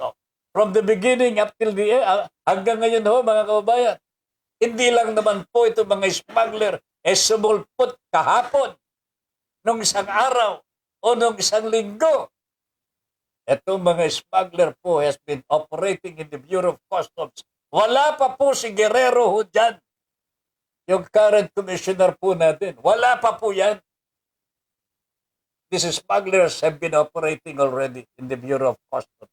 From the beginning up till the end, hanggang ngayon ho, mga kababayan, hindi lang naman po ito mga smuggler sumulpot kahapon, nung isang araw, o nung isang linggo. Itong mga smuggler po has been operating in the Bureau of Customs. Wala pa po si Guerrero ho dyan. Yung current commissioner po natin. Wala pa po yan. These smugglers have been operating already in the Bureau of Customs.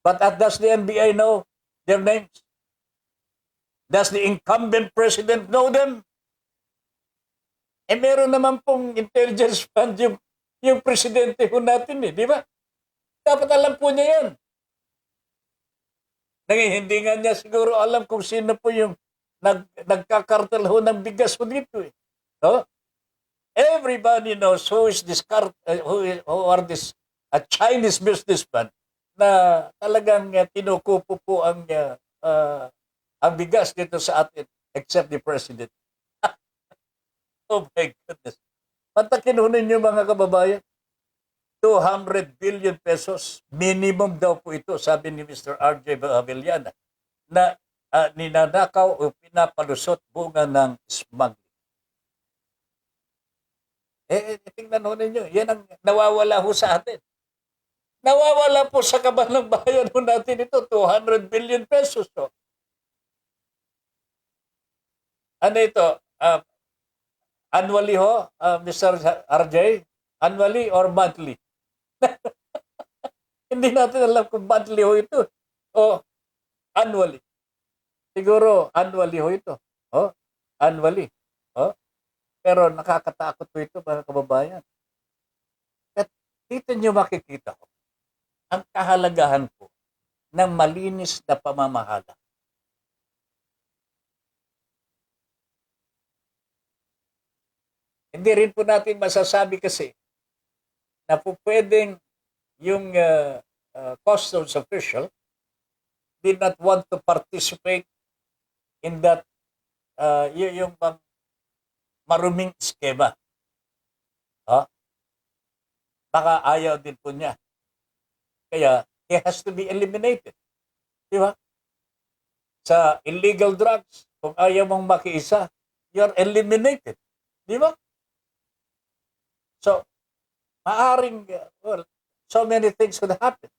But does the NBI know their names? Does the incumbent president know them? Meron naman pong intelligence fund yung presidente ho natin di ba? Dapat alam po niya yan. Hindi nga niya siguro alam kung sino po yung nagkakartel ho ng bigas ho dito Everybody knows who is this who are this Chinese businessman na talagang kinukupo po ang bigas dito sa atin except the president. Oh my goodness. Patakin ho ninyo mga kababayan. 200 billion pesos. Minimum daw po ito, sabi ni Mr. RJ Avellana, na ninanakaw o pinapalusot bunga ng smuggling. Tingnan ho ninyo, yan ang nawawala ho sa atin. Nawawala po sa kabanang bayan ho natin ito, 200 billion pesos. Ano ito? Annually ho, Mr. RJ? Annually or monthly? Hindi natin alam kung monthly ho ito o annually. Siguro annually ho ito. Annually. Pero nakakatakot po ito mga kababayan. At dito nyo makikita ang kahalagahan po ng malinis na pamamahala. Hindi rin po natin masasabi kasi na po pwedeng yung customs official did not want to participate in that yung maruming skema. Baka ayaw din po niya. Kaya, he has to be eliminated. Di ba? Sa illegal drugs, kung ayaw mong makiisa, you're eliminated. Di ba? So, maaring, so many things could happen.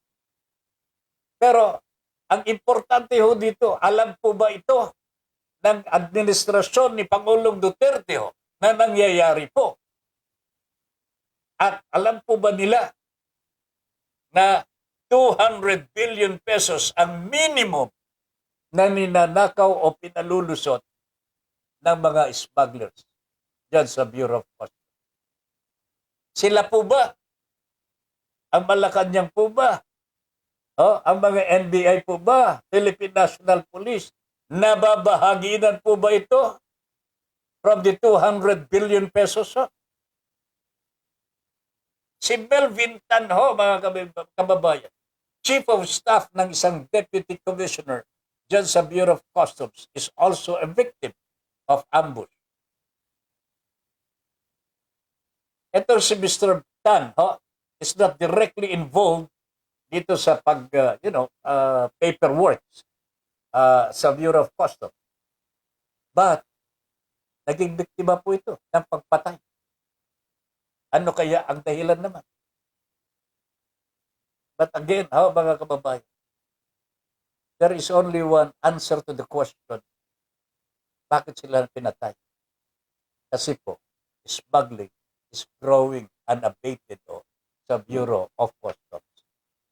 Pero, ang importante ho dito, alam po ba ito ng administrasyon ni Pangulong Duterte na nangyayari po? At alam po ba nila na 200 billion pesos ang minimum na ninanakaw o pinalulusot ng mga smugglers dyan sa Bureau of Customs? Sila po ba? Ang Malacanang po ba? Ang mga NBI po ba? Philippine National Police? Nababahaginan po ba ito from the 200 billion pesos? Si Melvin Tan mga kababayan, Chief of Staff ng isang Deputy Commissioner dyan sa Bureau of Customs, is also a victim of ambush. Ito si Mr. Tan is not directly involved dito sa paperwork sa Bureau of Customs. But, naging biktima po ito ng pagpatay. Ano kaya ang dahilan naman? But again, mga kababayan, there is only one answer to the question. Bakit sila pinatay? Kasi po, smuggling is growing unabated sa Bureau of Customs.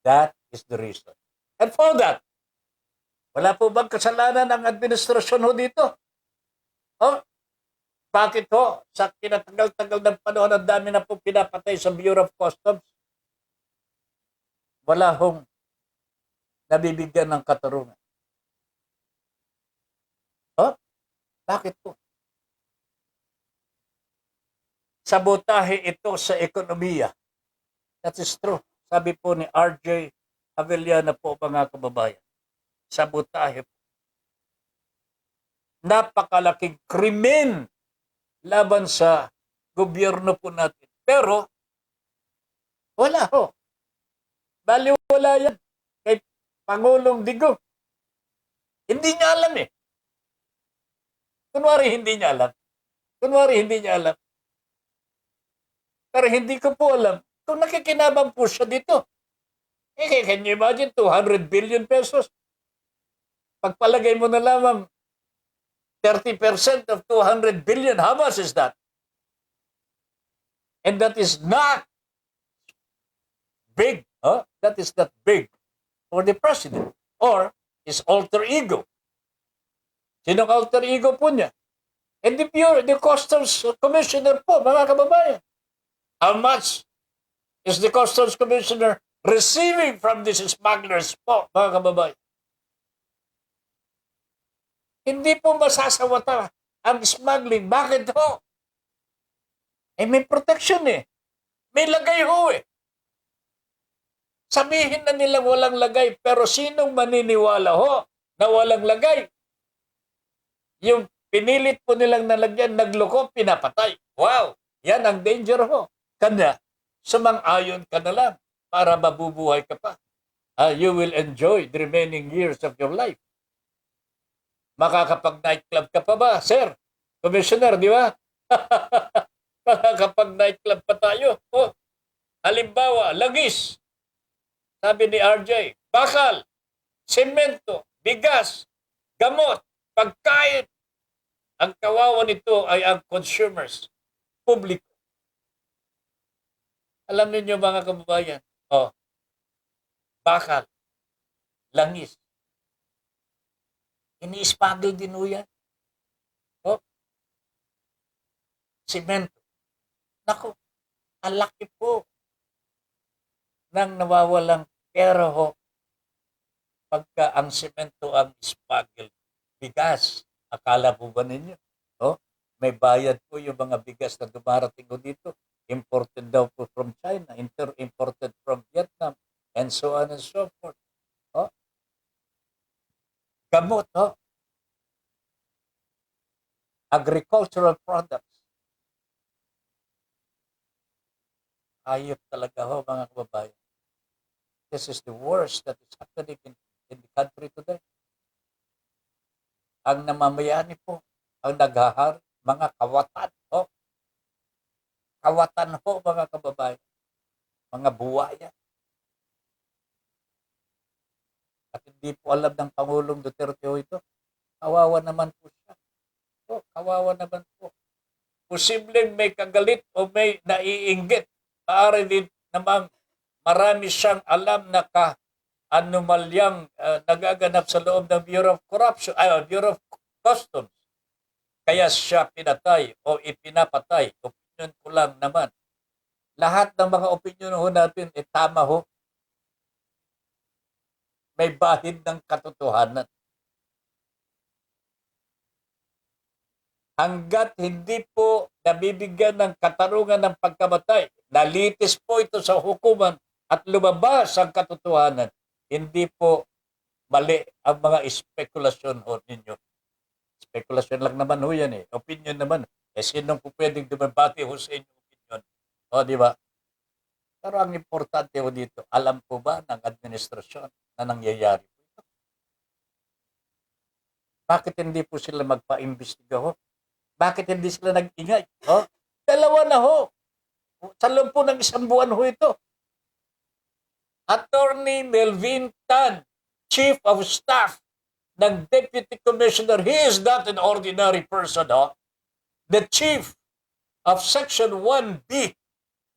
That is the reason. And for that, wala po bang kasalanan ng administrasyon ho dito? Bakit ho? Sa kinatagal-tagal ng panahon, ang dami na po pinapatay sa Bureau of Customs. Wala hong nabibigyan ng katarungan. Bakit po? Sabotahe ito sa ekonomiya. That is true. Sabi po ni R.J. Avellana po, mga kababayan. Sabotahe po. Napakalaking krimen laban sa gobyerno po natin. Pero, wala ho. Baliwala yan kay Pangulong Digong. Hindi niya alam eh. Kunwari hindi niya alam. Pero hindi ko po alam kung nakikinabang po siya dito. Can you imagine 200 billion pesos? Pagpalagay mo na lamang 30% of 200 billion, how much is that? And that is not big. That is not big for the president or his alter ego. Sinong alter ego po niya? And the Customs Commissioner po, mga kababayan. How much is the Customs Commissioner receiving from these smugglers po, mga kababayan? Hindi po masasawata ang smuggling. Bakit ho? May protection eh. May lagay ho eh. Sabihin na nilang walang lagay, pero sinong maniniwala ho na walang lagay? Yung pinilit po nilang nalagyan, nagloko, pinapatay. Wow! Yan ang danger ho. Kanya, sumang-ayon ka na lang para mabubuhay ka pa. You will enjoy the remaining years of your life. Makakapag-nightclub ka pa ba, sir? Commissioner, di ba? Makakapag-nightclub pa tayo. Halimbawa, lagis. Sabi ni RJ, bakal, semento, bigas, gamot, pagkain. Ang kawawa nito ay ang consumers, publiko. Alam niyo mga kababayan, bakal, langis. Ini-smuggle din ho yan. Semento. Naku, alaki po nang nawawalang pera ho pagka ang semento ang smuggle. Bigas. Akala po ba ninyo? May bayad po yung mga bigas na dumarating ko dito. Imported daw po from China, imported from Vietnam, and so on and so forth. Gamot, agricultural products. Ayop talaga ho, mga kababayan. This is the worst that is happening in the country today. Ang namamayani po, ang naghahari, mga kawatan ho. Kawatan ho, mga kababayan. Mga buwaya. At hindi po alam ng Pangulong Duterte ho ito. Kawawa naman po siya. Kawawa naman po. Posibleng may kagalit o may naiinggit. Maaari din namang marami siyang alam na anomalyang nagaganap sa loob ng Bureau of Customs. Kaya siya pinatay o ipinapatay. Opinion ko lang naman. Lahat ng mga opinion ho natin tama ho. May bahid ng katotohanan. Hanggat hindi po nabibigyan ng katarungan ng pagkamatay, nalitis po ito sa hukuman at lumabas ang katotohanan, hindi po mali ang mga spekulasyon ho ninyo. Spekulasyon lang naman ho yan eh. Opinion naman. Sinong po pwedeng dumabati ho sa inyong opinion? Di ba? Pero ang importante ho dito, alam po ba ng administrasyon na nangyayari po ito? Bakit hindi po sila magpa-imbestiga ho? Bakit hindi sila nag-ingay? Dalawa na ho. Sa loob po ng 1 buwan ho ito. Attorney Melvin Tan, chief of staff ng deputy commissioner. He is not an ordinary person, ho. The chief of section 1B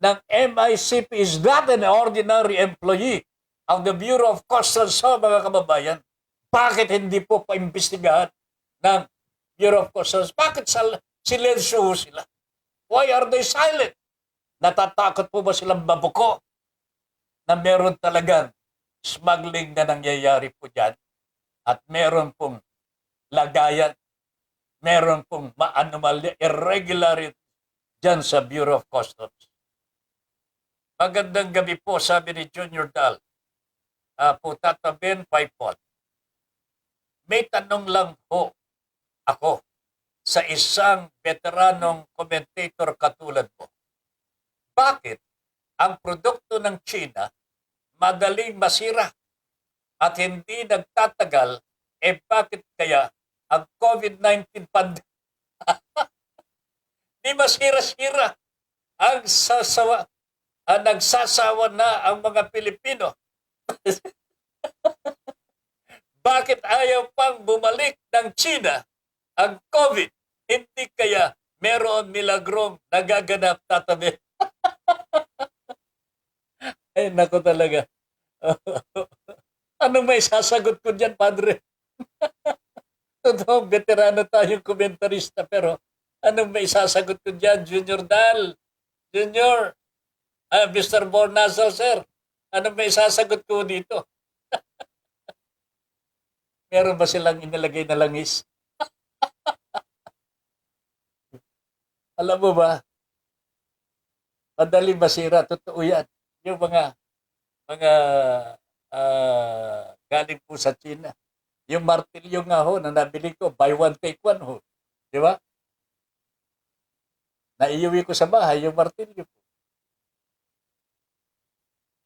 ng MICP is not an ordinary employee of the Bureau of Customs, ho, mga kababayan. Bakit hindi po paimbestigahan ng Bureau of Customs? Bakit silensyo sila? Why are they silent? Natatakot po ba silang mabuko na meron talagang smuggling na nangyayari po dyan? At meron pong lagayan, meron pong ma-anomalya, irregularity dyan sa Bureau of Customs. Magandang gabi po, sabi ni Junior Dal. Po Tata Ben Paipon. May tanong lang po ako sa isang veteranong commentator katulad mo. Bakit ang produkto ng China madaling masira at hindi nagtatagal, bakit kaya ang COVID-19 pandemic di masira-sira ang nagsasawa na ang mga Pilipino? Bakit ayaw pang bumalik ng China ang COVID? Hindi kaya meron milagrong nagaganap, tatabi? Ay, nako talaga. Anong may sasagot ko dyan, Padre? Totoo, veterano tayong komentarista, pero anong may sasagot ko dyan, Junior Dal? Junior, Mr. Bornazal, sir, anong may sasagot ko dito? Meron ba silang inilagay na langis? Alam mo ba, madaling masira, totoo yan. Yung mga galing po sa China. Yung martilyo nga ho na nabili ko, buy one, take one ho. Di ba? Naiuwi ko sa bahay yung martilyo po.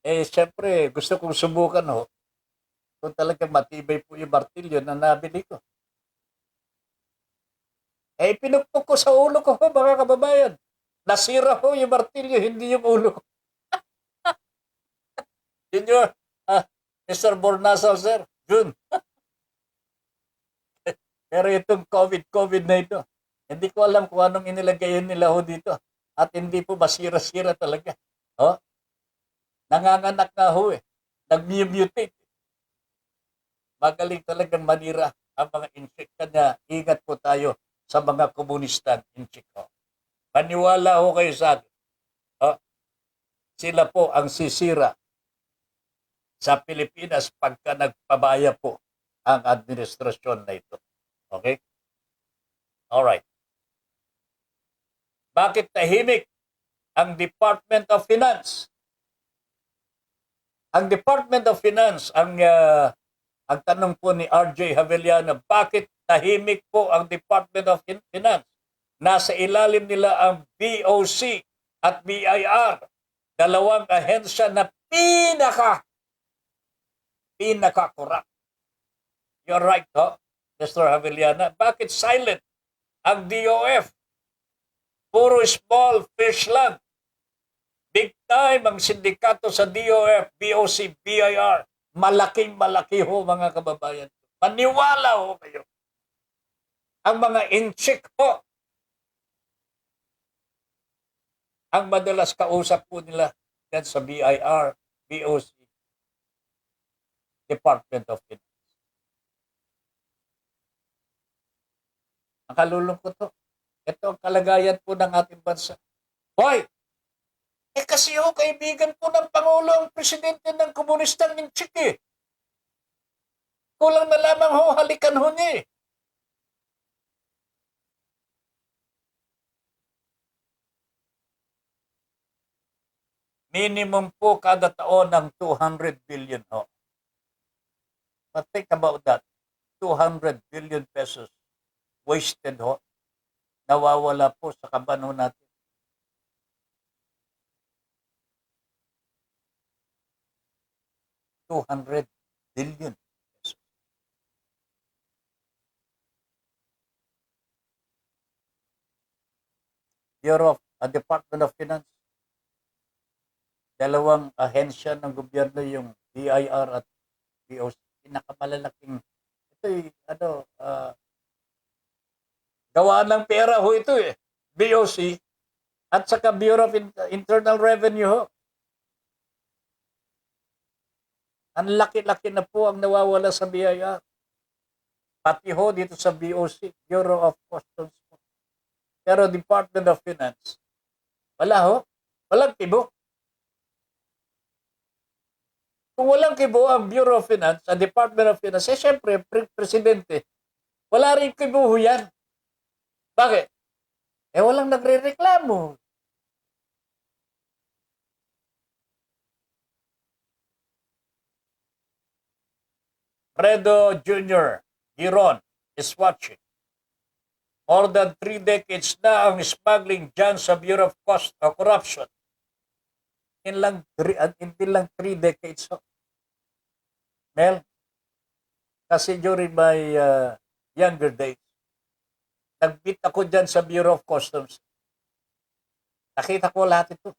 Siyempre, gusto kong subukan ho. Kung talagang matibay po yung martilyo na nabili ko. Pinukpok ko sa ulo ko ho, mga kababayan. Nasira ho yung martilyo, hindi yung ulo ko. Junior, Mr. Bornazal, sir, June. Pero itong COVID na ito, hindi ko alam kung anong inilagay nila ho dito. At hindi po masira-sira talaga. Oh? Nanganganak nga ho eh. Nag-mutate. Magaling talagang manira ang mga insect. Kanya, ingat po tayo sa mga komunistang insect ho. Paniwala ho kayo sa akin. Oh? Sila po ang sisira sa Pilipinas pagka nagpabaya po ang administrasyon na ito. Okay? Alright. Bakit tahimik ang Department of Finance? Ang Department of Finance, ang tanong po ni RJ Javeliano, bakit tahimik po ang Department of Finance? Nasa ilalim nila ang BOC at BIR, dalawang ahensya na pinaka-corrupt. You're right, ho, Mr. Javeliana. Bakit silent ang DOF? Puro small fish lang. Big time ang sindikato sa DOF, BOC, BIR. Malaking-malaki ho, mga kababayan. Maniwala ho kayo. Ang mga in-check ho, ang madalas kausap po nila yan sa BIR, BOC, Department of Finance. Nakalulungkot to. Ito ang kalagayan po ng ating bansa. Hoy! Kasi ho, kaibigan po ng Pangulo ang presidente ng komunistang in-check eh. Kulang na lamang ho, halikan ho niya eh. Minimum po kada taon ng 200 billion ho. But think about that. 200 billion pesos wasted ho. Nawawala po sa kaban ho natin. $200 billion pesos. Bureau of Department of Finance. Dalawang ahensya ng gobyerno, yung BIR at BOC, malalaking, ito gawa ng pera ho ito eh. BOC at saka Bureau of Internal Revenue ho. Ang laki-laki na po ang nawawala sa BIR. Pati ho dito sa BOC, Bureau of Customs. Pero Department of Finance, wala ho. Walang kibo. Kung walang kibo ang Bureau of Finance, ang Department of Finance, syempre, presidente, wala rin kibo ho yan. Bakit? Walang nagre-reklamo. Fredo Jr. Giron is watching. More than 3 decades na ang smuggling dyan sa Bureau of Corruption. Hindi lang 3 decades. Mel, kasi during my younger days, nag-meet ako dyan sa Bureau of Customs. Nakita ko lahat ito.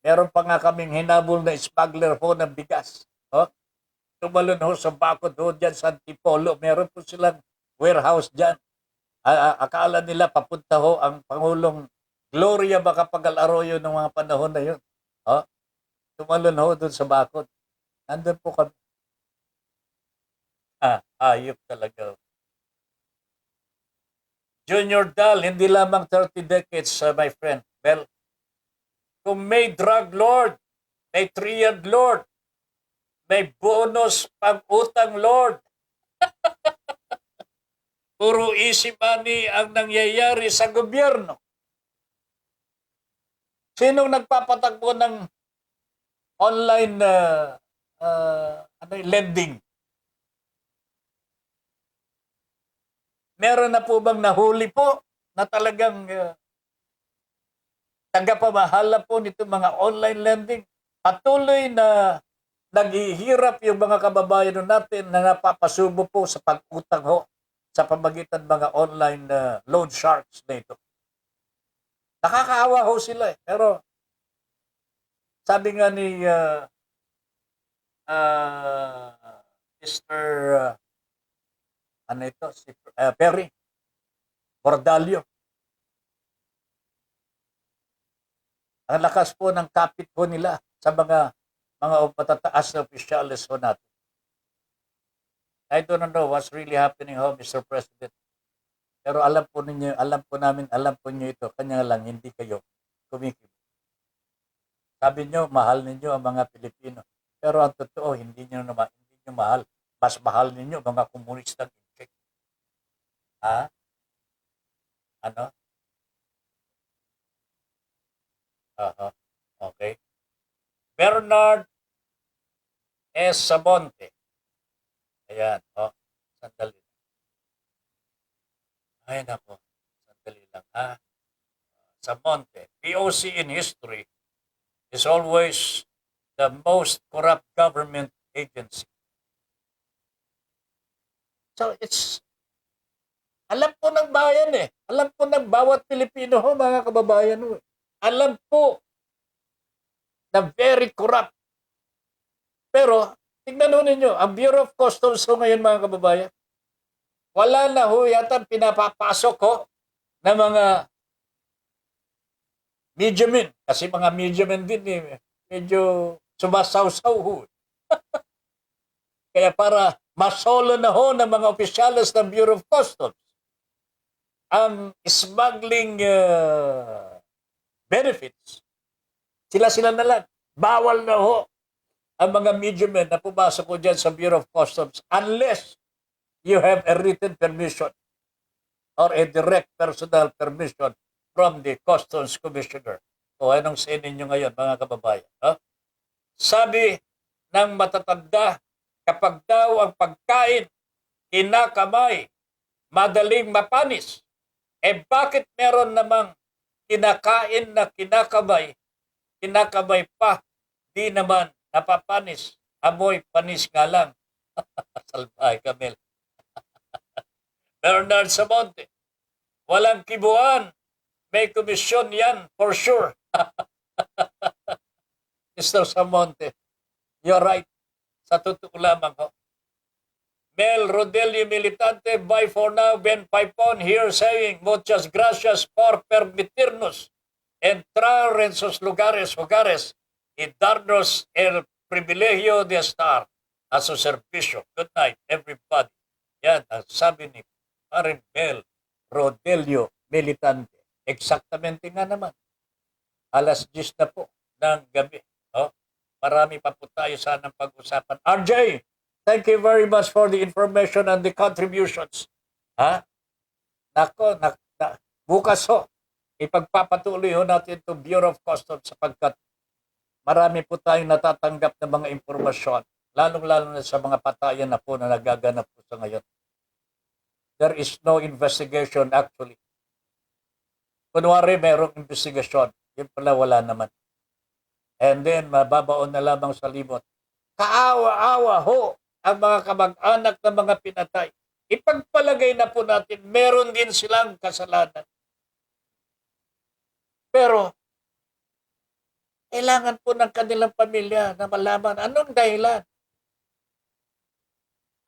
Meron pa nga kaming hinabol na smuggler ho ng bigas. Tumalon ho sa bakod ho dyan sa Antipolo. Meron po silang warehouse dyan. Akala nila papunta ho ang Pangulong Gloria Macapagal Arroyo ng mga panahon na yun. Tumalon ho doon sa bakod. Nandun po kami. Ayop talaga. Junior Dal, hindi lamang 30 decades, my friend. Well, kung may drug lord, may triad lord, may bonus pag-utang lord. Puro easy money ang nangyayari sa gobyerno. Sinong nagpapatagpo ng online lending? Meron na po bang nahuli po na talagang tagapamahala po nito mga online lending? Patuloy na naghihirap yung mga kababayan natin na napapasubo po sa pag-utang ho sa pamagitan mga online loan sharks na ito. Nakakaawa ho sila eh. Pero sabi nga ni Mr. Si Perry Cordalio, ang lakas po ng kapit po nila sa mga matataas na opisyalis po natin. I don't know what's really happening ho, Mr. President. Pero alam po ninyo ito, kanya lang hindi kayo kumikibo. Sabi nyo, mahal ninyo ang mga Pilipino. Pero ang totoo, hindi nyo mahal. Mas mahal ninyo mga komunistang incheck. Ano? Okay. Bernard S. Sabonte. Ayan, sandali. Ay, nako. Sandali lang, Sabonte. POC in history is always the most corrupt government agency. So, alam po ng bayan eh. Alam po ng bawat Pilipino ho, mga kababayan ho. Alam po na very corrupt. Pero, tingnan ho ninyo, ang Bureau of Customs ho ngayon, mga kababayan, wala na ho yata pinapapasok ho ng mga mediamen. Kasi mga mediamen din eh, medyo sumasawsaw ho. Kaya para masolo na ho ng mga opisyalis ng Bureau of Customs ang smuggling benefits, sila na lang. Bawal na ho ang mga mediamen na pumasok ko dyan sa Bureau of Customs unless you have a written permission or a direct personal permission from the Customs Commissioner. O anong sa inyo ngayon, mga kababayan? Sabi ng matatanda, kapag daw ang pagkain kinakamay, madaling mapanis, bakit meron namang kinakain na kinakamay pa, di naman napapanis, amoy panis nga lang. Salbahay Kamel. Bernard Samonte, walang kibuan, may komisyon yan for sure. Mr. Samonte, you're right. Sa totoo lamang ho. Mel Rodelio Militante, bye for now. Ben Paipon here saying, muchas gracias por permitirnos entrar en sus lugares, hogares y darnos el privilegio de estar a su servicio. Good night, everybody. Yan ang sabi ni Parin Mel Rodelio Militante. Exactamente nga naman. Alas 10 na po ng gabi. Oh, marami pa po tayo sanang pag-usapan. RJ, thank you very much for the information and the contributions. Ha? Nako, bukas ho, ipagpapatuloy ho natin itong Bureau of Customs sapagkat marami po tayong natatanggap ng mga impormasyon, lalong-lalo na sa mga patayan na po na nagaganap po sa ngayon. There is no investigation actually. Kunwari merong investigation, yun pala wala naman. And then mababaon na lamang sa limot. Kaawa-awa ho ang mga kamag-anak ng mga pinatay. Ipagpalagay na po natin, meron din silang kasalanan. Pero, kailangan po ng kanilang pamilya na malaman anong dahilan.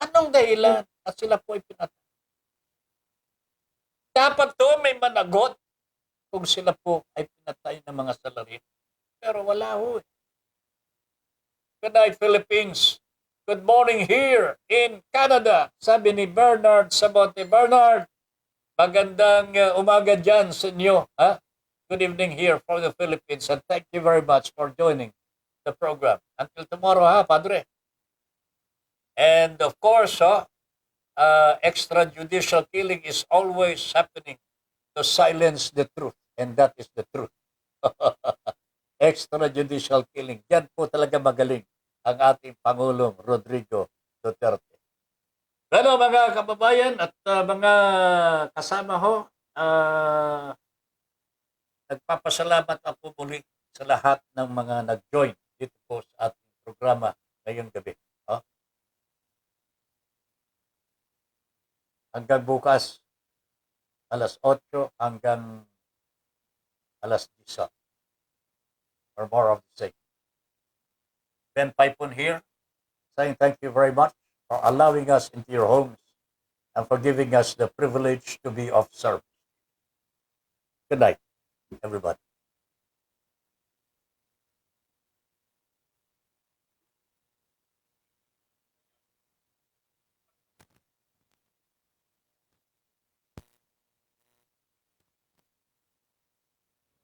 Anong dahilan at sila po ay pinatay. Dapat to may managot kung sila po ay pinatay ng mga salarin. Pero wala ho. Good night, Philippines. Good morning here in Canada. Sabi ni Bernard Sabote. Bernard, magandang umaga dyan sa inyo. Ha? Good evening here for the Philippines and thank you very much for joining the program. Until tomorrow, ha, Padre? And of course, extrajudicial killing is always happening to silence the truth. And that is the truth. Extrajudicial killing. Yan po talaga magaling ang ating Pangulong Rodrigo Duterte. Pero mga kababayan at mga kasama ho, nagpapasalamat ako muli sa lahat ng mga nag-join dito po sa ating programa ngayong gabi. Hanggang bukas, alas 8 hanggang alas 10. Or more of the same. Ben Paipon here, saying thank you very much for allowing us into your homes and for giving us the privilege to be of service. Good night, everybody.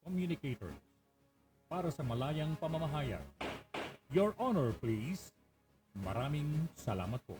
Communicator para sa malayang pamamahayag. Your Honor, please. Maraming salamat po.